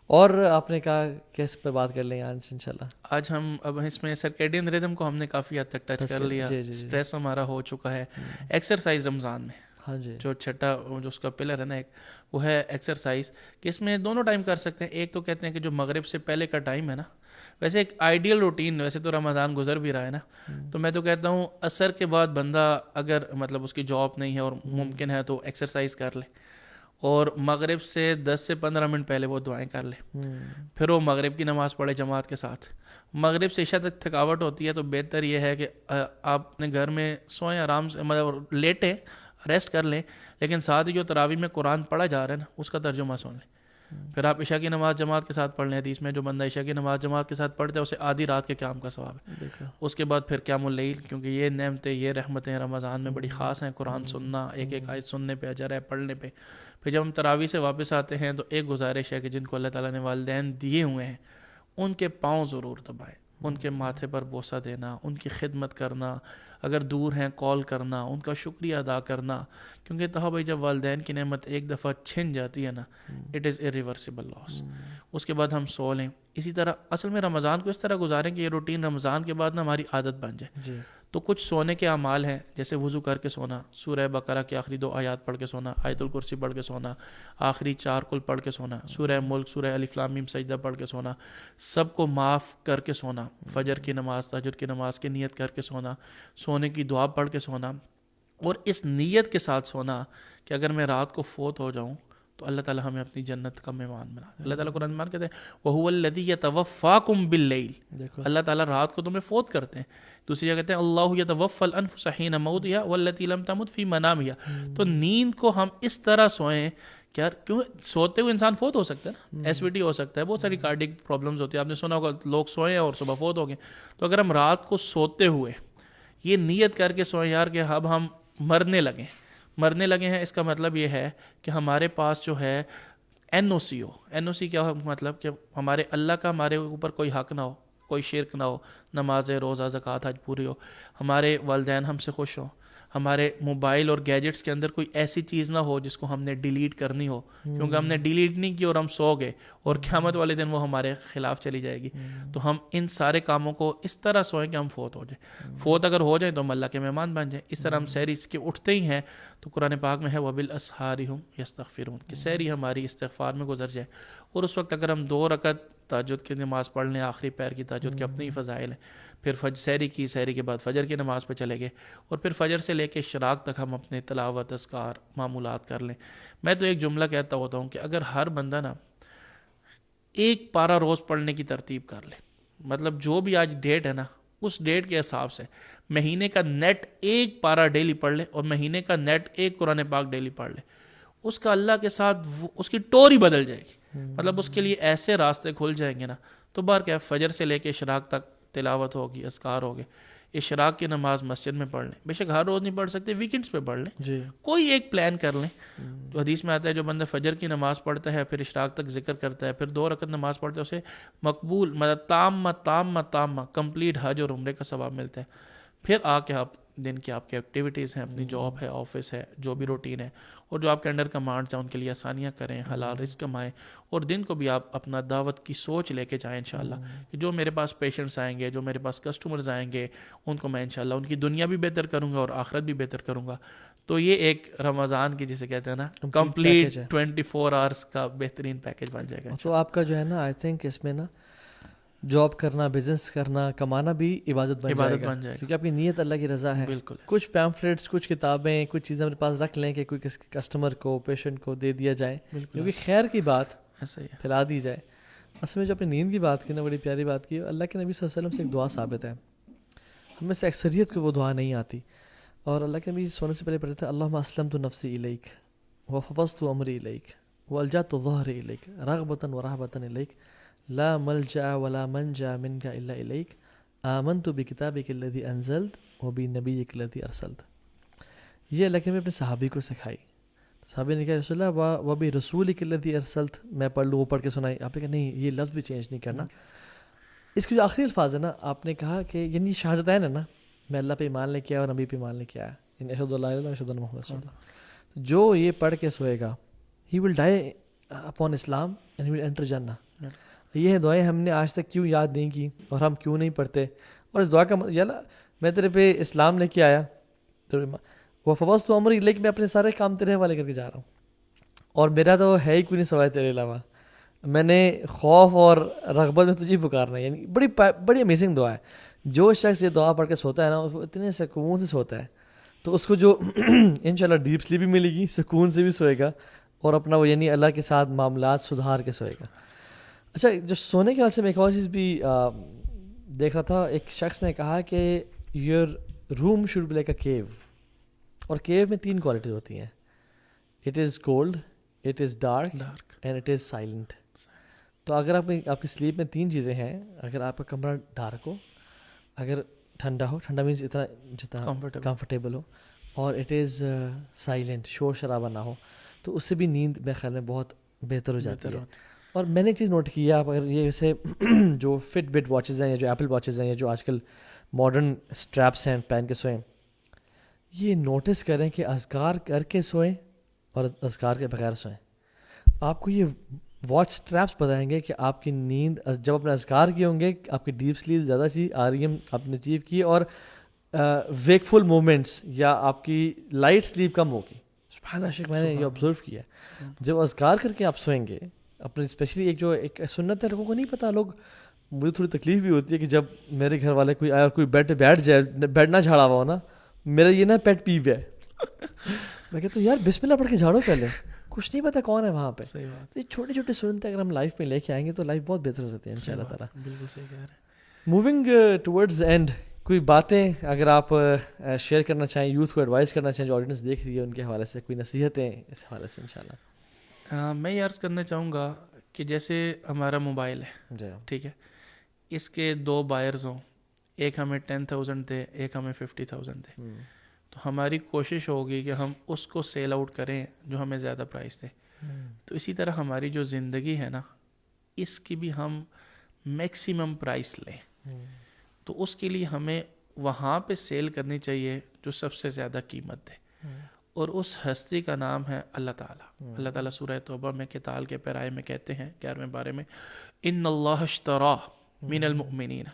اور آپ نے کہا کہ اس پہ بات کر لیں آج انشاءاللہ. آج ہم اب اس میں سرکیڈین ریدم کو ہم نے کافی حد تک ٹچ کر لیا. اسٹریس ہمارا ہو چکا ہے. ایکسرسائز رمضان میں, ہاں جی, جو چھٹا جو اس کا پلر ہے نا ایک, وہ ہے ایکسرسائز, کہ اس میں دونوں ٹائم کر سکتے ہیں. ایک تو کہتے ہیں کہ جو مغرب سے پہلے کا ٹائم ہے نا, ویسے ایک آئیڈیل روٹین, ویسے تو رمضان گزر بھی رہا ہے نا, تو میں تو کہتا ہوں عصر کے بعد بندہ اگر مطلب اس کی جاب نہیں ہے اور ممکن ہے تو ایکسرسائز کر لے, اور مغرب سے 10 سے 15 منٹ پہلے وہ دعائیں کر لے, پھر وہ مغرب کی نماز پڑھے جماعت کے ساتھ. مغرب سے عشاء تک تھکاوٹ ہوتی ہے تو بہتر یہ ہے کہ آپ اپنے گھر میں سوئیں آرام سے, مطلب لیٹیں, ریسٹ کر لیں, لیکن ساتھ ہی جو تراویح میں قرآن پڑھا جا رہا ہے نا اس کا ترجمہ سن لیں. پھر آپ عشاء کی نماز جماعت کے ساتھ پڑھ لیں. حدیث میں جو بندہ عشاء کی نماز جماعت کے ساتھ پڑھتا ہے اسے آدھی رات کے قیام کا ثواب ہے. اس کے بعد پھر قیام اللیل, کیونکہ یہ نعمتیں, یہ رحمتیں رمضان میں بڑی خاص ہیں. قرآن سننا, ایک ایک آیت سننے پہ اجر ہے, پڑھنے پہ. پھر جب ہم تراویح سے واپس آتے ہیں تو ایک گزارش ہے کہ جن کو اللہ تعالیٰ نے والدین دیے ہوئے ہیں ان کے پاؤں ضرور دبائیں, ان کے ماتھے پر بوسہ دینا, ان کی خدمت کرنا, اگر دور ہیں کال کرنا, ان کا شکریہ ادا کرنا, کیونکہ تو بھائی جب والدین کی نعمت ایک دفعہ چھن جاتی ہے نا, اٹ از irreversible loss. اس کے بعد ہم سو لیں. اسی طرح اصل میں رمضان کو اس طرح گزاریں کہ یہ روٹین رمضان کے بعد نا ہماری عادت بن جائے. تو کچھ سونے کے اعمال ہیں, جیسے وضو کر کے سونا, سورہ بقرہ کی آخری 2 آیات پڑھ کے سونا, آیت الکرسی پڑھ کے سونا, آخری 4 کل پڑھ کے سونا, سورہ ملک, سورہ الف لام میم سجدہ پڑھ کے سونا, سب کو معاف کر کے سونا, فجر کی نماز, تہجد کی نماز کی نیت کر کے سونا, سونے کی دعا پڑھ کے سونا, اور اس نیت کے ساتھ سونا کہ اگر میں رات کو فوت ہو جاؤں تو اللہ تعالیٰ ہمیں اپنی جنت کا مہمان بنا دے. اللہ تعالیٰ قرآن میں کہتے ہیں وَهُوَ الَّذِي يَتَوَفَّاكُم بِاللَّيْلِ, اللہ تعالیٰ رات کو تمہیں فوت کرتے ہیں. دوسری جگہ کہتے ہیں اللہ يَتَوَفَّى الْأَنفُسَ حِينَ مَوْتِهَا وَالَّتِي لَمْ تَمُتْ فِي مَنَامِهَا. تو نیند کو ہم اس طرح سوئیں کہ یار, کیوں سوتے ہوئے انسان فوت ہو سکتا ہے نا, ایس وی ٹی ہو سکتا ہے, بہت ساری کارڈک پرابلمز ہوتی ہیں. آپ نے سنا ہوگا لوگ سوئیں اور صبح فوت ہو گئے. تو اگر ہم رات کو سوتے ہوئے یہ نیت کر کے سوئیں یار کہ اب ہم مرنے لگیں, مرنے لگے ہیں اس کا مطلب یہ ہے کہ ہمارے پاس جو ہے NOC ہو. NOC کیا ہو؟ مطلب کہ ہمارے اللہ کا ہمارے اوپر کوئی حق نہ ہو, کوئی شرک نہ ہو, نماز روزہ زکوٰۃ حج پوری ہو, ہمارے والدین ہم سے خوش ہوں, ہمارے موبائل اور گیجٹس کے اندر کوئی ایسی چیز نہ ہو جس کو ہم نے ڈیلیٹ کرنی ہو, کیونکہ ہم نے ڈیلیٹ نہیں کی اور ہم سو گئے اور قیامت والے دن وہ ہمارے خلاف چلی جائے گی. تو ہم ان سارے کاموں کو اس طرح سوئیں کہ ہم فوت ہو جائیں. فوت اگر ہو جائیں تو ہم اللہ کے مہمان بن جائیں. اس طرح ہم سحری اس کے اٹھتے ہی ہیں تو قرآن پاک میں ہے وَبِالْأَسْحَارِ هُمْ يَسْتَغْفِرُونَ کہ سحری ہماری استغفار میں گزر جائے. اور اس وقت اگر ہم 2 رکعت تہجد کی نماز پڑھ لیں, آخری پیر کی تہجد کے اپنے ہی فضائل ہیں, پھر سحری کی, سحری کے بعد فجر کی نماز پہ چلے گئے, اور پھر فجر سے لے کے اشراق تک ہم اپنے تلاوت اذکار معمولات کر لیں. میں تو ایک جملہ کہتا ہوتا ہوں کہ اگر ہر بندہ نا ایک پارہ روز پڑھنے کی ترتیب کر لے, مطلب جو بھی آج ڈیٹ ہے نا اس ڈیٹ کے حساب سے مہینے کا نیٹ ایک پارہ ڈیلی پڑھ لے اور مہینے کا نیٹ ایک قرآن پاک ڈیلی پڑھ لے, اس کا اللہ کے ساتھ اس کی ٹور ہی بدل جائے گی. مطلب اس کے لیے ایسے راستے کھل جائیں گے نا. تو بار کیا فجر سے لے کے اشراق تک تلاوت ہوگی, اذکار ہوگے. اشراق کی نماز مسجد میں پڑھ لیں, بے شک ہر روز نہیں پڑھ سکتے, ویکنڈز پہ پڑھ لیں, جی کوئی ایک پلان کر لیں. تو حدیث میں آتا ہے جو بندہ فجر کی نماز پڑھتا ہے, پھر اشراق تک ذکر کرتا ہے, پھر 2 رکعت نماز پڑھتا ہے, اسے مقبول مطلب تام کمپلیٹ حج اور عمرے کا ثواب ملتا ہے. پھر آ کے آپ دن کی آپ کی ایکٹیویٹیز ہیں, اپنی جاب ہے, آفس ہے, جو بھی روٹین ہے, اور جو آپ کے انڈر کمانڈز ہیں ان کے لیے آسانیاں کریں, حلال رزق کمائیں, اور دن کو بھی آپ اپنا دعوت کی سوچ لے کے جائیں انشاءاللہ کہ جو میرے پاس پیشنٹس آئیں گے, جو میرے پاس کسٹمرز آئیں گے, ان کو میں انشاءاللہ ان کی دنیا بھی بہتر کروں گا اور آخرت بھی بہتر کروں گا. تو یہ ایک رمضان کی جسے کہتے ہیں نا کمپلیٹ 24 آورس کا بہترین پیکج بن جائے گا. تو آپ کا جو ہے نا آئی تھنک اس میں نا جاب کرنا, بزنس کرنا, کمانا بھی عبادت بن جائے گا, کیونکہ آپ کی نیت اللہ کی رضا ہے. بالکل. کچھ پیمفلیٹس, کچھ کتابیں, کچھ چیزیں اپنے پاس رکھ لیں کہ کوئی کسٹمر کو, پیشنٹ کو دے دیا جائے, کیونکہ خیر کی بات ایسا ہی پھیلا دی جائے. اصل میں جو اپنی نیند کی بات کی نا, بڑی پیاری بات کی. اللہ کے نبی صلی اللہ علیہ وسلم سے ایک دعا ثابت ہے, ہم میں سے اکثریت کو وہ دعا نہیں آتی, اور اللہ کے نبی سونے سے پہلے پڑھتے تھے اللہم اسلمت نفسی الیک وفوضت امری الیک والجأت ظہری الیک رغبۃ ورہبۃ الیک لا ملجأ ولا منجا منک الا الیک آمنت بکتابک الذی انزلت وبنبیک الذی ارسلت. یہ اللہ کے نبی اپنے صحابی کو سکھائی. صحابی نے کہا رسول اللہ وبرسولک الذی ارسلت, میں پڑھ لوں, وہ پڑھ کے سنائی. آپ نے کہا نہیں, یہ لفظ بھی چینج نہیں کرنا. اس کے جو آخری الفاظ ہے نا, آپ نے کہا کہ یعنی شہادتین ہے نا, میں اللہ پہ ایمان لے کے آیا اور نبی پہ ایمان لے کے آیا, یعنی اشہد اللہ الہ الا اللہ اشہد ان محمد رسول اللہ. جو یہ پڑھ کے سوئے گا he will die upon Islam and he will enter جنہ. یہ دعائیں ہم نے آج تک کیوں یاد نہیں کی اور ہم کیوں نہیں پڑھتے, اور اس دعا کا یار میں تیرے پہ اسلام لے کے آیا, وہ فوض تو عمر لے کے میں اپنے سارے کام تیرے حوالے کر کے جا رہا ہوں, اور میرا تو ہے ہی کوئی نہیں سوائے تیرے علاوہ, میں نے خوف اور رغبت میں تجھے پکارنا ہے. یعنی بڑی امیزنگ دعا ہے. جو شخص یہ دعا پڑھ کے سوتا ہے نا, وہ اتنے سکون سے سوتا ہے, تو اس کو جو انشاءاللہ ڈیپ سلیپ بھی ملے گی, سکون سے بھی سوئے گا, اور اپنا وہ یعنی اللہ کے ساتھ معاملات سدھار کے سوئے گا. اچھا, جو سونے کے حال سے میں ایک اور چیز بھی دیکھ رہا تھا, ایک شخص نے کہا کہ your room should be like a cave, اور کیو میں 3 کوالٹیز ہوتی ہیں, it is cold, it is dark and it is silent. تو اگر آپ کی سلیپ میں 3 چیزیں ہیں, اگر آپ کا کمرہ ڈارک ہو, اگر ٹھنڈا ہو, ٹھنڈا مینس جتنا کمفرٹیبل ہو, اور اٹ از سائلنٹ, شور شرابہ نہ ہو, تو اس سے بھی نیند میرے خیال میں بہت بہتر ہو جاتی ہے. اور میں نے ایک چیز نوٹ کی ہے, آپ اگر یہ جیسے جو فٹ بٹ واچز ہیں یا جو ایپل واچز ہیں یا جو آج کل ماڈرن اسٹریپس ہیں پہن کے سوئیں, یہ نوٹس کریں کہ اذکار کر کے سوئیں اور اذکار کے بغیر سوئیں. آپ کو یہ واچ اسٹریپس بتائیں گے کہ آپ کی نیند جب اپنے اذکار کیے ہوں گے, آپ کی ڈیپ سلیپ زیادہ آ رہی ہے, آپ نے اچیو کی, اور ویکفل مومنٹس یا آپ کی لائٹ سلیپ کم ہوگی. سبحان اللہ, میں نے یہ آبزرو کیا ہے. جب اذکار کر کے آپ سوئیں گے اپنے, اسپیشلی ایک سنت ہے, لوگوں کو نہیں پتا, لوگ, مجھے تھوڑی تکلیف بھی ہوتی ہے کہ جب میرے گھر والے کوئی آیا اور کوئی بیڈ پہ بیٹھ جائے, بیڈ نہ جھاڑا ہوا ہو نا, میرا یہ نا پیٹ پیو ہے. میں کہتا ہوں یار بسم اللہ پڑھ کے جھاڑو پہلے, کچھ نہیں پتا کون ہے وہاں پہ. تو یہ چھوٹی چھوٹی سنتیں اگر ہم لائف میں لے کے آئیں گے تو لائف بہت بہتر ہو سکتی ہے ان شاء اللہ تعالیٰ. بالکل صحیح کہہ رہے ہیں. موونگ ٹورڈز اینڈ, کوئی باتیں اگر آپ شیئر کرنا چاہیں, یوتھ کو ایڈوائز کرنا چاہیں جو آڈینس دیکھ رہی ہے, ان کے حوالے سے کوئی نصیحتیں اس حوالے سے انشاءاللہ. میں یہ عرض کرنا چاہوں گا کہ جیسے ہمارا موبائل ہے, ٹھیک ہے, اس کے 2 بائرز ہوں, ایک ہمیں 10,000 دے, ایک ہمیں 50,000 دے, تو ہماری کوشش ہوگی کہ ہم اس کو سیل آؤٹ کریں جو ہمیں زیادہ پرائس دے. تو اسی طرح ہماری جو زندگی ہے نا اس کی بھی ہم میکسیمم پرائس لیں. تو اس کے لیے ہمیں وہاں پہ سیل کرنی چاہیے جو سب سے زیادہ قیمت دے, اور اس ہستی کا نام ہے اللہ تعالیٰ. اللہ تعالیٰ سورہ توبہ میں قتال کے پیرائے میں کہتے ہیں 11ویں بارے میں, ان اللہ اشترا من المؤمنین,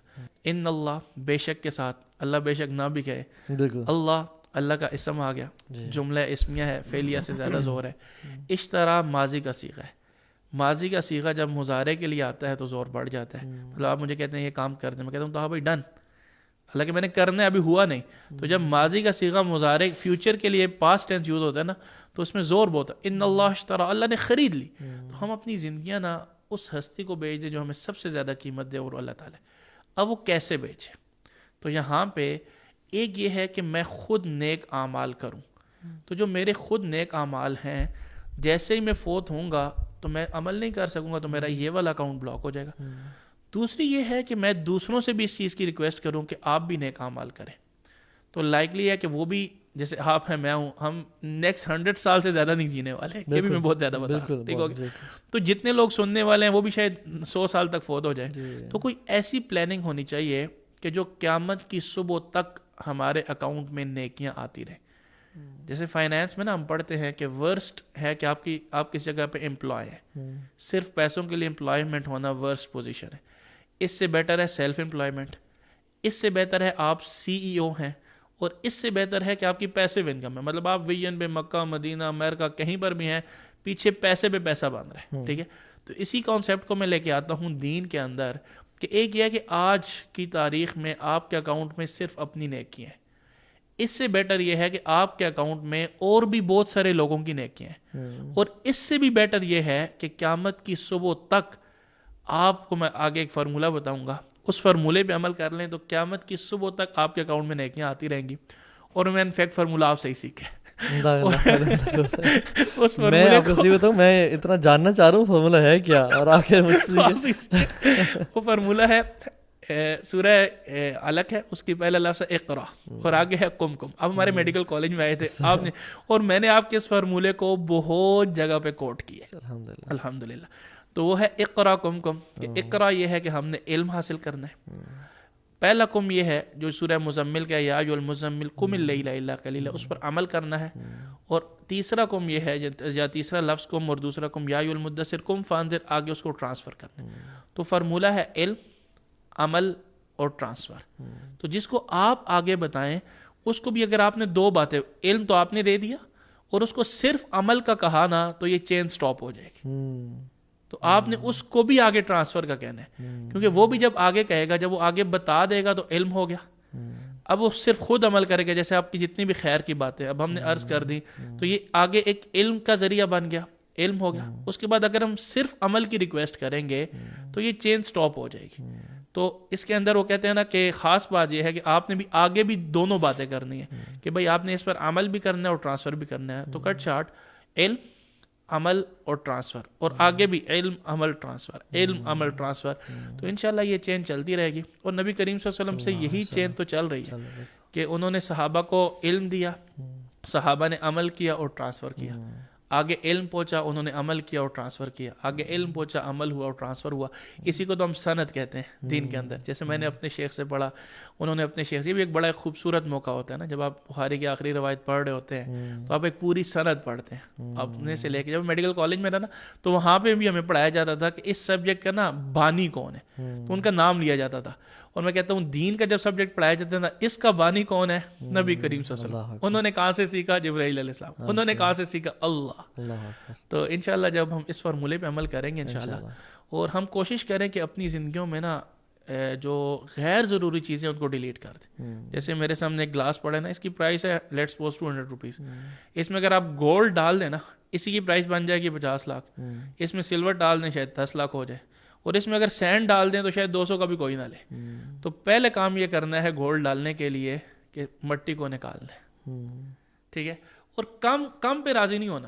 ان اللہ بے شک کے ساتھ, اللہ بے شک نہ بھی کہے, اللہ کا اسم آ گیا, جملہ اسمیہ ہے, فعلیہ سے زیادہ زور ہے. اشترا ماضی کا صیغہ ہے. ماضی کا صیغہ جب مضارع کے لیے آتا ہے تو زور بڑھ جاتا ہے. مطلب آپ مجھے کہتے ہیں یہ کام کر دیں, میں کہتا ہوں تو ہاں بھائی ڈن, حالانکہ میں نے کرنا ہے ابھی ہوا نہیں. تو جب ماضی کا صیغہ مضارع فیوچر کے لیے پاسٹ ٹینس یوز ہوتا ہے نا تو اس میں زور بہت ہے. ان اللہ اشترا, اللہ نے خرید لی. تو ہم اپنی زندگیاں نا اس ہستی کو بیچ دیں جو ہمیں سب سے زیادہ قیمت دے, اور اللہ تعالیٰ. اب وہ کیسے بیچے؟ تو یہاں پہ ایک یہ ہے کہ میں خود نیک اعمال کروں. تو جو میرے خود نیک اعمال ہیں, جیسے ہی میں فوت ہوں گا تو میں عمل نہیں کر سکوں گا, تو میرا یہ والا اکاؤنٹ بلاک ہو جائے گا. دوسری یہ ہے کہ میں دوسروں سے بھی اس چیز کی ریکویسٹ کروں کہ آپ بھی نیک اعمال کریں. تو لائکلی ہے کہ وہ بھی, جیسے آپ ہیں میں ہوں, ہم نیکسٹ 100 سال سے زیادہ نہیں جینے والے, یہ بھی میں بہت زیادہ بتا رہا ہوں, ٹھیک ہو گیا. تو جتنے لوگ سننے والے ہیں وہ بھی شاید 100 سال تک فوت ہو جائیں. تو کوئی ایسی پلاننگ ہونی چاہیے کہ جو قیامت کی صبح تک ہمارے اکاؤنٹ میں نیکیاں آتی رہیں. جیسے فائنینس میں نا ہم پڑھتے ہیں کہ ورسٹ ہے کہ آپ کس جگہ پہ امپلائی ہے, صرف پیسوں کے لیے امپلائمنٹ ہونا ورسٹ پوزیشن ہے. اس سے بیٹر ہے سیلف امپلائمنٹ, اس سے بہتر ہے آپ CEO ہیں, اور اس سے بہتر ہے کہ آپ کی پیسیو انکم ہے. مطلب آپ ویژن پہ مکہ مدینہ امریکہ کہیں پر بھی ہیں, پیچھے پیسے پہ پیسہ باندھ رہے ہیں, ٹھیک ہے. تو اسی کانسیپٹ کو میں لے کے آتا ہوں دین کے اندر, کہ ایک یہ ہے کہ آج کی تاریخ میں آپ کے اکاؤنٹ میں صرف اپنی نیکیاں ہیں. اس سے بیٹر یہ ہے کہ آپ کے اکاؤنٹ میں اور بھی بہت سارے لوگوں کی نیکیاں ہیں. اور اس سے بھی بیٹر یہ ہے کہ قیامت کی صبح تک, آپ کو میں آگے ایک فارمولہ بتاؤں گا, اس فارمولے پہ عمل کر لیں تو قیامت کی صبح تک آپ کے اکاؤنٹ میں نیکیاں آتی رہیں گی. اور میں انفیکٹ فارمولہ آپ سے ہی سیکھا. میں آپ کو صحیح بتاؤں, میں اتنا جاننا چاہ رہا ہوں فارمولہ ہے کیا, اور آخر وہ فارمولہ ہے سورہ علق ہے, اس کی پہلا لفظ ہے اقرا, اور آگے ہے کم کم. اب ہمارے میڈیکل کالج میں آئے تھے آپ نے, اور میں نے آپ کے اس فارمولے کو بہت جگہ پہ کوٹ کیا الحمدللہ. تو وہ ہے اقرا کم کم, کہ اقرا یہ ہے کہ ہم نے علم حاصل کرنا ہے. پہلا کم یہ ہے جو سورہ مزمل کا یا ایھا المزمل قم اللیل الا قلیلا, اس پر عمل کرنا ہے. اور تیسرا کم یہ ہے, یا تیسرا لفظ کم اور دوسرا کم یا ایھا المدثر قم فانذر, آگے اس کو ٹرانسفر کرنا ہے. تو فارمولہ ہے علم, عمل اور ٹرانسفر. تو جس کو آپ آگے بتائیں اس کو بھی اگر آپ نے دو باتیں, علم تو آپ نے دے دیا اور اس کو صرف عمل کا کہا نا, تو یہ چین سٹاپ ہو جائے گی. تو آپ نے اس کو بھی آگے ٹرانسفر کا کہنا ہے, کیونکہ وہ بھی جب آگے کہے گا, جب وہ آگے بتا دے گا تو علم ہو گیا. اب وہ صرف خود عمل کرے گا, جیسے آپ کی جتنی بھی خیر کی باتیں اب ہم نے عرض کر دی, تو یہ آگے ایک علم کا ذریعہ بن گیا, علم ہو گیا. اس کے بعد اگر ہم صرف عمل کی ریکویسٹ کریں گے تو یہ چین سٹاپ ہو جائے گی. تو اس کے اندر وہ کہتے ہیں نا کہ خاص بات یہ ہے کہ آپ نے بھی آگے بھی دونوں باتیں کرنی ہے, کہ بھائی آپ نے اس پر عمل بھی کرنا ہے اور ٹرانسفر بھی کرنا ہے. تو کٹ شارٹ, علم, عمل اور ٹرانسفر, اور آگے بھی علم عمل ٹرانسفر, علم عمل ٹرانسفر. تو انشاءاللہ یہ چین چلتی رہے گی. اور نبی کریم صلی اللہ علیہ وسلم سے یہی چین تو چل رہی ہے کہ انہوں نے صحابہ کو علم دیا, صحابہ نے عمل کیا اور ٹرانسفر کیا. آگے علم پہنچا, انہوں نے عمل کیا اور ٹرانسفر کیا. آگے علم پہنچا, عمل ہوا اور ٹرانسفر ہوا. اسی کو تو ہم سند کہتے ہیں دین کے اندر. جیسے میں نے اپنے شیخ سے پڑھا, انہوں نے اپنے شیخ سے, یہ بھی ایک بڑا خوبصورت موقع ہوتا ہے نا, جب آپ بخاری کی آخری روایت پڑھ رہے ہوتے ہیں تو آپ ایک پوری سند پڑھتے ہیں اپنے سے لے کے. جب میڈیکل کالج میں تھا نا تو وہاں پہ بھی ہمیں پڑھایا جاتا تھا کہ اس سبجیکٹ کا نا بانی کون ہے, تو ان کا نام لیا جاتا تھا. اور میں کہتا ہوں دین کا جب سبجیکٹ پڑھایا جاتا تھا, اس کا بانی کون ہے؟ نبی کریم صلی اللہ علیہ وسلم. انہوں نے کہاں سے سیکھا؟ جبرائیل علیہ السلام. انہوں نے کہاں سے سیکھا؟ اللہ. تو انشاءاللہ جب ہم اس فارمولے پہ عمل کریں گے انشاءاللہ, اور ہم کوشش کریں کہ اپنی زندگیوں میں نا جو غیر ضروری چیزیں ان کو ڈیلیٹ کر دیں. جیسے میرے سامنے ایک گلاس پڑا ہے نا, اس کی پرائس ہے لیٹس سپوز 200 روپیز. اس میں اگر آپ گولڈ ڈال دیں نا, اسی کی پرائس بن جائے گی 50 لاکھ. اس میں سلور ڈال دیں شاید 10 لاکھ ہو جائے, اور اس میں اگر سینڈ ڈال دیں تو شاید 200 کا بھی کوئی نہ لے. تو پہلے کام یہ کرنا ہے گولڈ ڈالنے کے لیے کہ مٹی کو نکالنا ہے, ٹھیک ہے. اور کم پہ راضی نہیں ہونا.